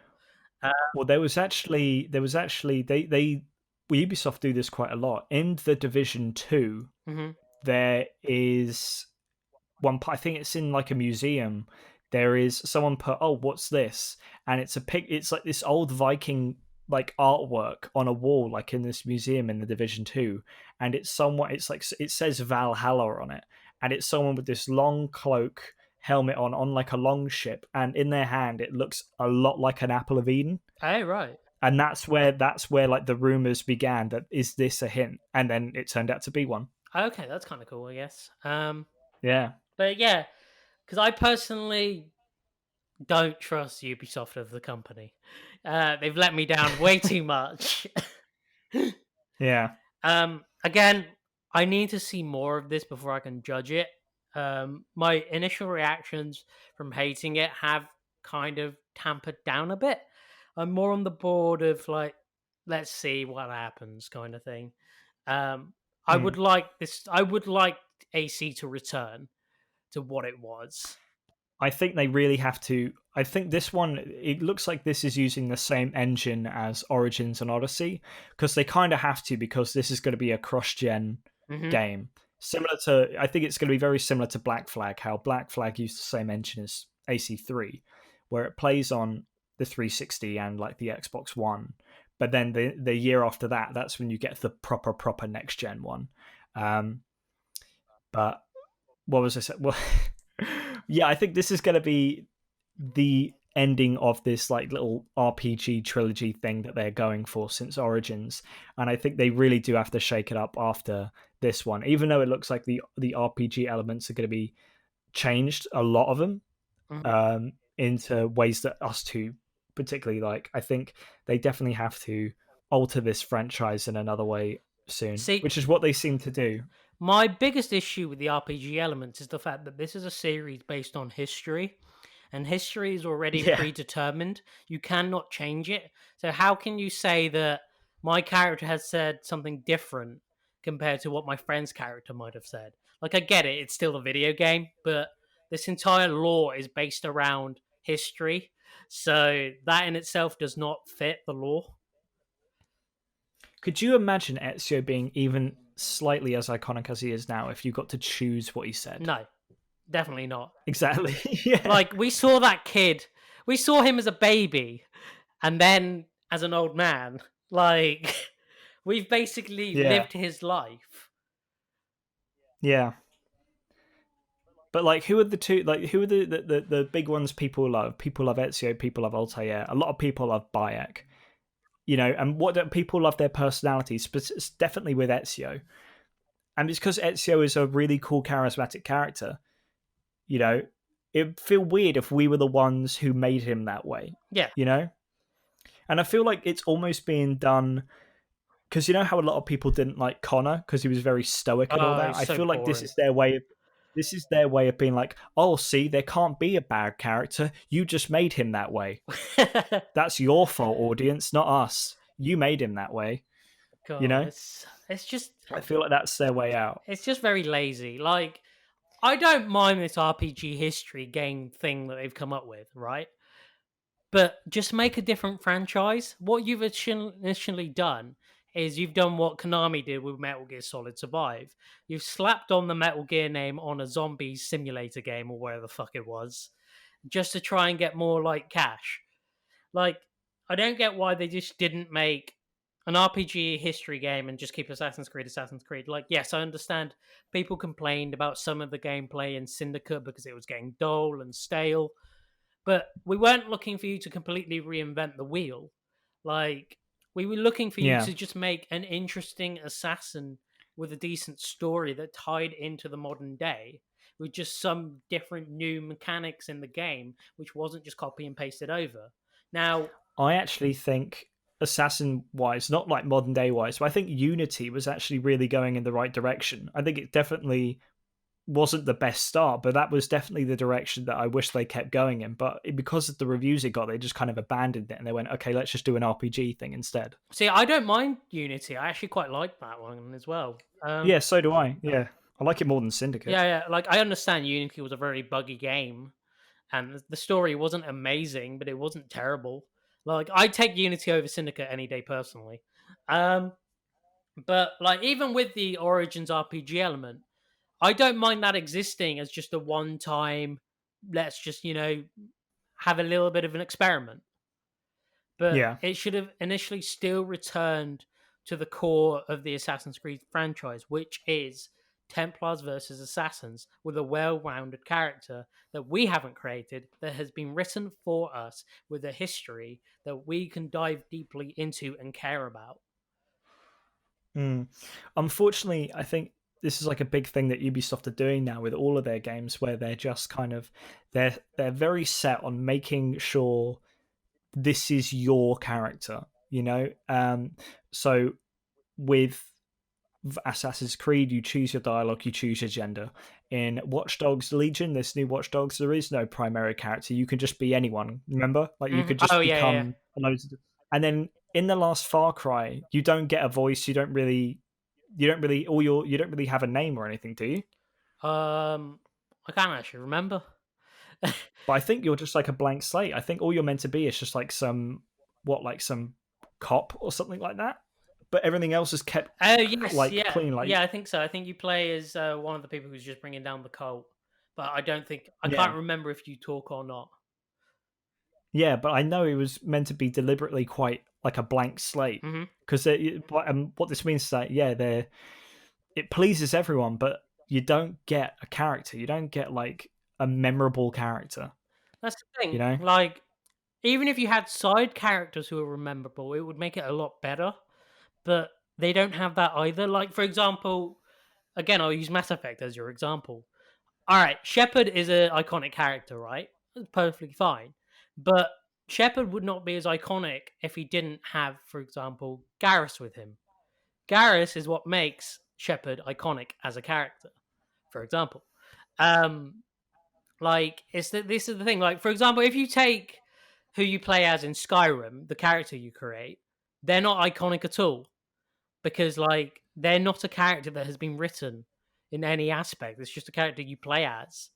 Uh, Well, there was actually they Ubisoft do this quite a lot in the Division 2. mhm. There is one I think it's in like a museum. There is someone put, oh, what's this? And it's a pic. It's like this old Viking like artwork on a wall, like in this museum in the Division 2, and it's somewhat. It's like it says Valhalla on it, and it's someone with this long cloak, helmet on like a long ship, and in their hand it looks a lot like an apple of Eden. Oh, right. And that's where like the rumors began that is this a hint, and then it turned out to be one. Okay, that's kind of cool, I guess. Yeah. But yeah, because I personally don't trust Ubisoft as the company. They've let me down way too much. Yeah. Again, I need to see more of this before I can judge it. My initial reactions from hating it have kind of tampered down a bit. I'm more on the board of like, let's see what happens, kind of thing. Um, I Mm. would like this. I would like AC to return to what it was. I think they really have to. I think this one, it looks like this is using the same engine as Origins and Odyssey because they kind of have to because this is going to be a cross gen Hmm. game. Similar to, I think it's going to be very similar to Black Flag, how Black Flag used the same engine as AC3, where it plays on the 360 and like the Xbox One. But then the year after that, that's when you get the proper next gen one. Um, but what was I saying? Well, yeah, I think this is going to be the ending of this like little RPG trilogy thing that they're going for since Origins, and I think they really do have to shake it up after this one. Even though it looks like the RPG elements are going to be changed, a lot of them, Hmm. into ways that us two particularly like. I think they definitely have to alter this franchise in another way soon, See, which is what they seem to do. My biggest issue with the RPG elements is the fact that this is a series based on history, and history is already Yeah. predetermined. You cannot change it. So, how can you say that my character has said something different compared to what my friend's character might have said? Like, I get it, it's still a video game, but this entire lore is based around history. So, that in itself does not fit the lore. Could you imagine Ezio being even slightly as iconic as he is now if you got to choose what he said? No, definitely not. Exactly. Yeah. Like, we saw that kid, we saw him as a baby, and then as an old man. Like, we've basically Yeah. lived his life. Yeah. But like, who are the two? Like, who are the big ones people love? People love Ezio. People love Altair. A lot of people love Bayek. You know, and what do people love their personalities? But it's definitely with Ezio, and it's because Ezio is a really cool, charismatic character. You know, it'd feel weird if we were the ones who made him that way. Yeah. You know, and I feel like it's almost being done because you know how a lot of people didn't like Connor because he was very stoic and all Oh, that. it's I so feel like boring. this is their way of being like, oh, see, there can't be a bad character. You just made him that way. That's your fault, audience, not us. You made him that way. You God, know, it's just I feel like that's their way out. it's just very lazy. Like, I don't mind this RPG history game thing that they've come up with, right? But just make a different franchise. What you've initially done is you've done what Konami did with Metal Gear Solid Survive. You've slapped on the Metal Gear name on a zombie simulator game or whatever the fuck it was, just to try and get more like cash. Like, I don't get why they just didn't make an RPG history game and just keep Assassin's Creed, Assassin's Creed. Like, yes, I understand people complained about some of the gameplay in Syndicate because it was getting dull and stale, but we weren't looking for you to completely reinvent the wheel. Like, we were looking for you Yeah. to just make an interesting assassin with a decent story that tied into the modern day with just some different new mechanics in the game, which wasn't just copy and pasted over. Now, I actually think assassin wise, not like modern day wise, but I think Unity was actually really going in the right direction. I think it definitely wasn't the best start, but that was definitely the direction that I wish they kept going in. But because of the reviews it got, they just kind of abandoned it and they went, okay, let's just do an RPG thing instead. see, I don't mind Unity. I actually quite like that one as well. Yeah, so do I. Yeah, I like it more than Syndicate. Yeah, yeah. Like, I understand Unity was a very buggy game, and the story wasn't amazing, but it wasn't terrible. Like, I'd take Unity over Syndicate any day personally. Um, but like, even with the Origins RPG element, I don't mind that existing as just a one-time. Let's just have a little bit of an experiment. But Yeah. it should have initially still returned to the core of the Assassin's Creed franchise, which is Templars versus Assassins, with a well rounded character that we haven't created, that has been written for us with a history that we can dive deeply into and care about. Mm. Unfortunately, I think this is like a big thing that Ubisoft are doing now with all of their games, where they're just kind of they're very set on making sure this is your character. You know, so with Assassin's Creed, you choose your dialogue, you choose your gender. In Watch Dogs Legion, this new Watch Dogs, there is no primary character. You can just be anyone. Remember, like you could Oh just yeah, yeah. become loads. And then in the last Far Cry, you don't get a voice. You don't really have a name or anything, do you? I can't actually remember. But I think you're just like a blank slate. I think all you're meant to be is just like some cop or something like that. But everything else is kept Oh yes, like yeah, clean. Like yeah. I think so. I think you play as one of the people who's just bringing down the cult, but I don't think I yeah, can't remember if you talk or not. yeah. But I know it was meant to be deliberately quite like a blank slate Hmm. because what this means is that it pleases everyone, but you don't get a character. You don't get like a memorable character. That's the You thing. know? Like, even if you had side characters who are rememberable, it would make it a lot better. But they don't have that either. Like, for example, again, I'll use Mass Effect as your example. All right, Shepard is an iconic character, right? That's perfectly fine. But Shepard would not be as iconic if he didn't have, for example, Garrus with him. Garrus is what makes Shepard iconic as a character, for example. Like this is the thing. Like, for example, if you take who you play as in Skyrim, the character you create, they're not iconic at all because like they're not a character that has been written in any aspect. It's just a character you play as.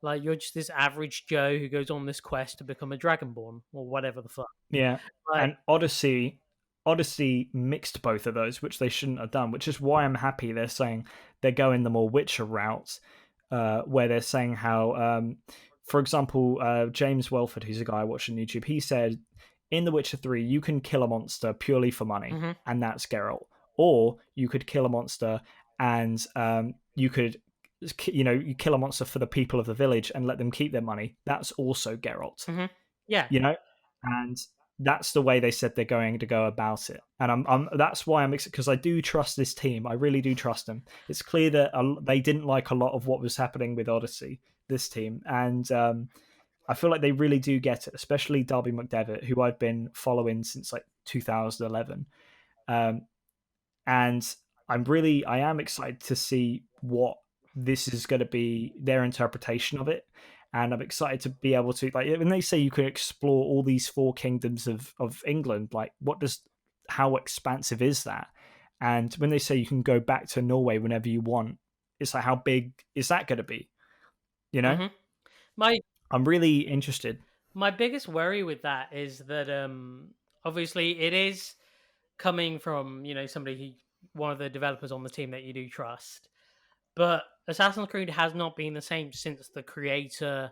Like you're just this average Joe who goes on this quest to become a Dragonborn or whatever the fuck. Yeah, Like, and Odyssey mixed both of those, which they shouldn't have done. Which is why I'm happy they're saying they're going the more Witcher route, where they're saying how, for example, James Welford, who's a guy I watch on YouTube, he said in The Witcher 3 you can kill a monster purely for money, and that's Geralt, or you could kill a monster and you could. You kill a monster for the people of the village and let them keep their money. That's also Geralt. Yeah. And that's the way they said they're going to go about it. And that's why I'm excited, because I do trust this team. I really do trust them. It's clear that they didn't like a lot of what was happening with Odyssey, this team, and I feel like they really do get it, especially Darby McDevitt, who I've been following since like 2011. And I am excited to see what this is going to be, their interpretation of it. And I'm excited to be able to, like, when they say you can explore all these four kingdoms of England, like, how expansive is that? And when they say you can go back to Norway whenever you want, it's like, how big is that going to be? I'm really interested. My biggest worry with that is that obviously it is coming from somebody one of the developers on the team that you do trust, but Assassin's Creed has not been the same since the creator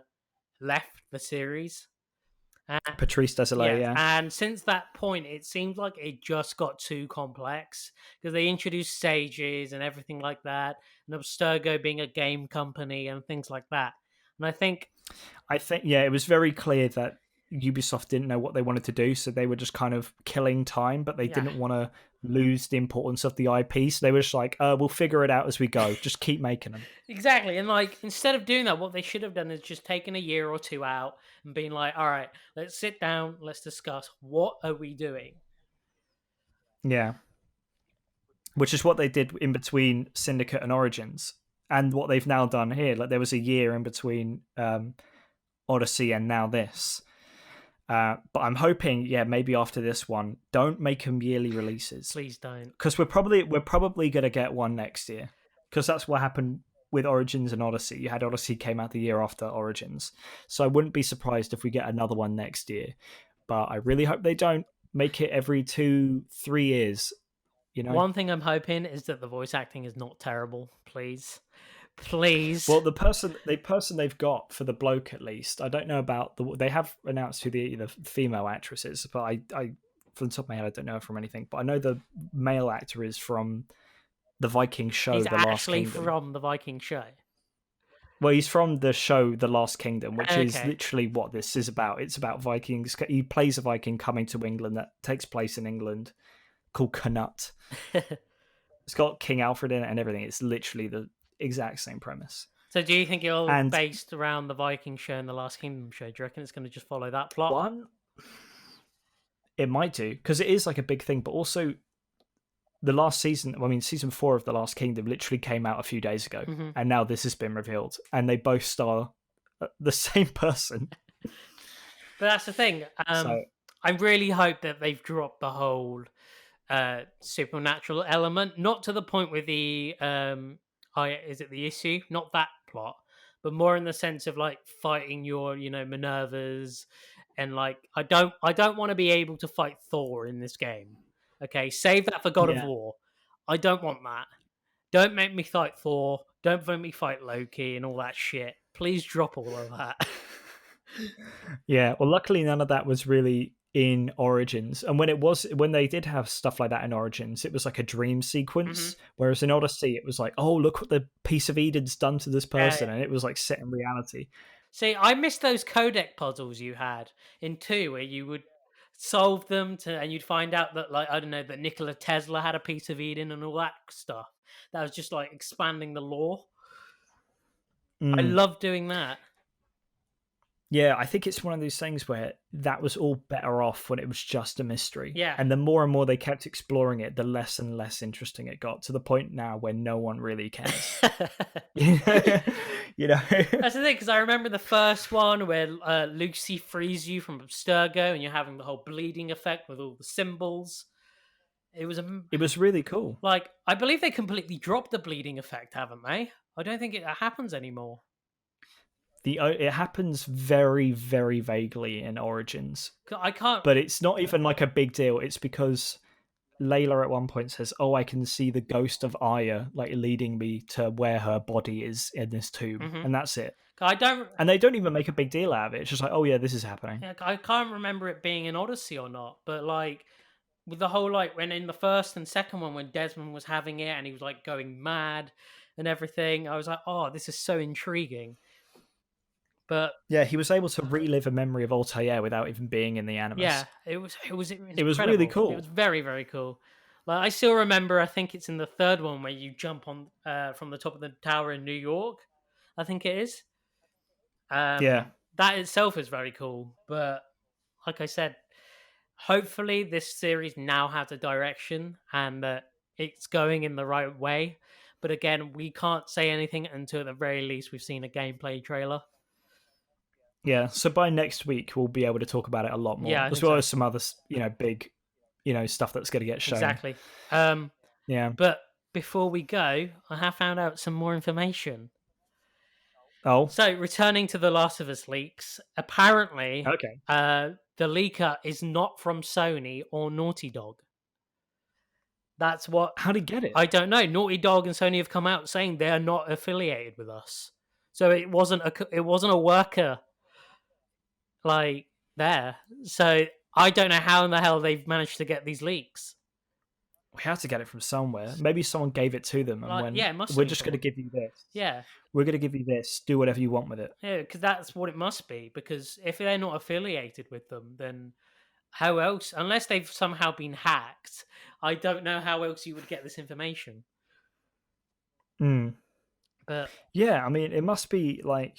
left the series. Patrice Désilets, yeah. And since that point, it seems like it just got too complex because they introduced stages and everything like that, and Abstergo being a game company and things like that. And I think, yeah, it was very clear that Ubisoft didn't know what they wanted to do, so they were just kind of killing time, but they didn't want to lose the importance of the IP, so they were just like, we'll figure it out as we go, just keep making them. Exactly. And like, instead of doing that, what they should have done is just taken a year or two out and been like, all right, let's sit down, let's discuss, what are we doing? Yeah. Which is what they did in between Syndicate and Origins, and what they've now done here. Like, there was a year in between Odyssey and now this. But I'm hoping, maybe after this one, don't make them yearly releases. Please don't, because we're probably going to get one next year. Because that's what happened with Origins and Odyssey. You had Odyssey came out the year after Origins, so I wouldn't be surprised if we get another one next year. But I really hope they don't make it every 2-3 years. One thing I'm hoping is that the voice acting is not terrible. Please. Well, the person they've got for the bloke, at least, I don't know about they have announced who the female actress is, but I from the top of my head I don't know from anything. But I know the male actor is from the Viking show. He's The Last actually Kingdom. From the Viking show. Well, he's from the show The Last Kingdom, which is literally what this is about. It's about Vikings. He plays a Viking coming to England that takes place in England, called Canute. It's got King Alfred in it and everything. It's literally the exact same premise. So do you think it'll be based around the Viking show and the Last Kingdom show? Do you reckon it's going to just follow that plot? It might do, because it is like a big thing, but also the last season, season 4 of The Last Kingdom literally came out a few days ago, and now this has been revealed, and they both star the same person. But that's the thing. I really hope that they've dropped the whole supernatural element, not to the point with the is it the issue? Not that plot, but more in the sense of like fighting your, Minervas, and like I don't want to be able to fight Thor in this game. Okay, save that for God of War. I don't want that. Don't make me fight Thor. Don't make me fight Loki and all that shit. Please drop all of that. Yeah, well, luckily none of that was really in Origins, and when they did have stuff like that in Origins, it was like a dream sequence, whereas in Odyssey it was like, oh, look what the piece of Eden's done to this person, and it was like set in reality. See, I miss those codec puzzles you had in 2, where you would solve them and you'd find out that, like, I don't know, that Nikola Tesla had a piece of Eden and all that stuff. That was just like expanding the lore. I love doing that. Yeah, I think it's one of those things where that was all better off when it was just a mystery. Yeah. And the more and more they kept exploring it, the less and less interesting it got, to the point now where no one really cares. You know? That's the thing, because I remember the first one where Lucy frees you from Abstergo and you're having the whole bleeding effect with all the symbols. It was It was really cool. like, I believe they completely dropped the bleeding effect, haven't they? I don't think it happens anymore. It happens very, very vaguely in Origins, I can't. but it's not even like a big deal. It's because Layla at one point says, "Oh, I can see the ghost of Aya like leading me to where her body is in this tomb," and that's it. I don't. And they don't even make a big deal out of it. It's just like, "Oh yeah, this is happening." Yeah, I can't remember it being in Odyssey or not, but like with the whole like when in the first and second one when Desmond was having it and he was like going mad and everything, I was like, oh, this is so intriguing. But yeah, he was able to relive a memory of Altair without even being in the Animus. Yeah, it was It was really cool. It was very, very cool. Like I still remember, I think it's in the third one where you jump on from the top of the tower in New York. I think it is. Yeah. That itself is very cool. But like I said, hopefully this series now has a direction and that it's going in the right way. But again, we can't say anything until at the very least we've seen a gameplay trailer. Yeah, so by next week we'll be able to talk about it a lot more, Yeah, as well as some other, big, stuff that's going to get shown. Exactly. Yeah. But before we go, I have found out some more information. Oh. So, returning to the Last of Us leaks, apparently, Okay. The leaker is not from Sony or Naughty Dog. That's what. How did he get it? I don't know. Naughty Dog and Sony have come out saying they are not affiliated with us, so it wasn't a worker like there. So I don't know how in the hell they've managed to get these leaks. We had to get it from somewhere. Maybe someone gave it to them and we're just going to give you this. Yeah. We're going to give you this. Do whatever you want with it. Yeah, because that's what it must be. Because if they're not affiliated with them, then how else? Unless they've somehow been hacked, I don't know how else you would get this information. But yeah, I mean, it must be like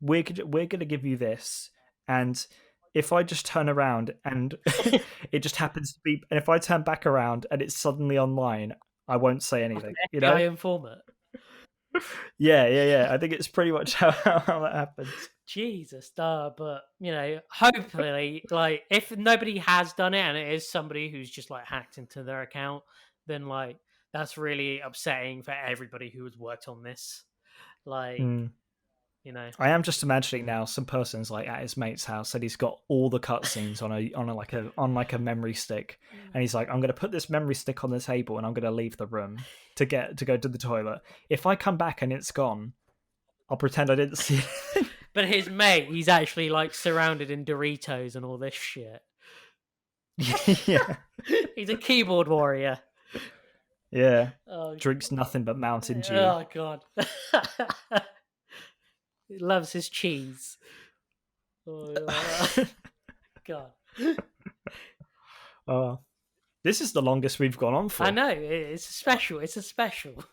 we're going to give you this, and if I just turn around and it just happens to be, and if I turn back around and it's suddenly online, I won't say anything. FBI informant. Yeah. I think it's pretty much how that happens. Jesus, but hopefully, like if nobody has done it and it is somebody who's just like hacked into their account, then like that's really upsetting for everybody who has worked on this. Like, I am just imagining now some person's like at his mate's house and he's got all the cutscenes on like a memory stick, and he's like, I'm going to put this memory stick on the table and I'm going to leave the room to go to the toilet. If I come back and it's gone, I'll pretend I didn't see it. But his mate, he's actually like surrounded in Doritos and all this shit. Yeah, he's a keyboard warrior. Yeah, drinks nothing but Mountain Dew. Oh god. He loves his cheese. Oh, God. This is the longest we've gone on for. I know. It's a special. It's a special.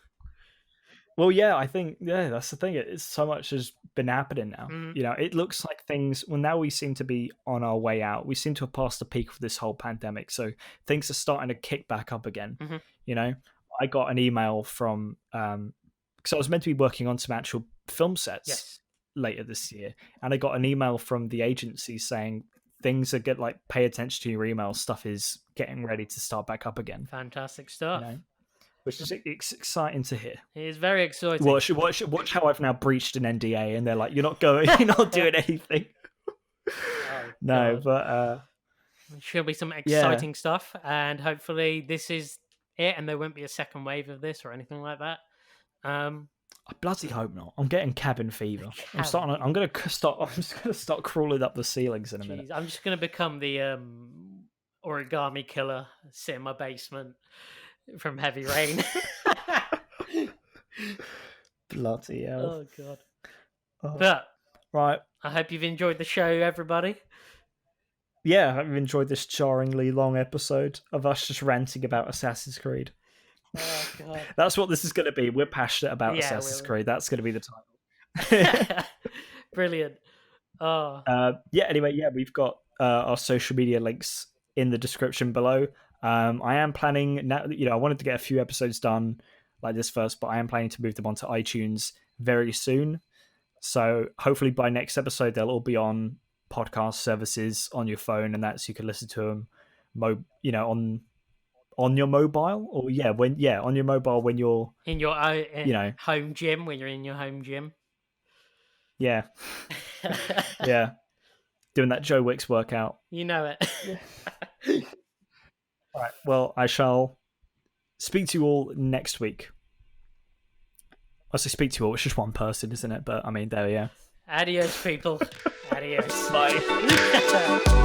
Well, yeah, I think, that's the thing. It's so much has been happening now. It looks like things, well, now we seem to be on our way out. We seem to have passed the peak of this whole pandemic. So things are starting to kick back up again. I got an email from, because I was meant to be working on some actual film sets later this year, and I got an email from the agency saying things are good, like pay attention to your email, stuff is getting ready to start back up again. Fantastic stuff. Which is exciting to hear. It is very exciting. Watch how I've now breached an NDA, and they're like, you're not doing anything. No, but should be some exciting stuff, and hopefully this is it, and there won't be a second wave of this or anything like that. I bloody hope not. I'm getting cabin fever. I'm just gonna start crawling up the ceilings in a minute. I'm just gonna become the origami killer, sit in my basement from Heavy Rain. Bloody hell. Oh god. But right. I hope you've enjoyed the show, everybody. Yeah, I've enjoyed this jarringly long episode of us just ranting about Assassin's Creed. Oh, God. That's what this is going to be. We're passionate about Assassin's Creed. That's going to be the title. Brilliant. Oh, Yeah. Anyway, yeah, we've got our social media links in the description below. I am planning now. I wanted to get a few episodes done like this first, but I am planning to move them onto iTunes very soon. So hopefully by next episode they'll all be on podcast services on your phone, and that's you can listen to them, on your mobile, or on your mobile when you're in your own you know home gym, when you're in your home gym. yeah yeah doing that Joe Wicks workout. You know it. Yeah. All right. Well, I shall speak to you all next week. I say speak to you all. It's just one person, isn't it? But I mean, there we are. Adios, people. Adios. Bye.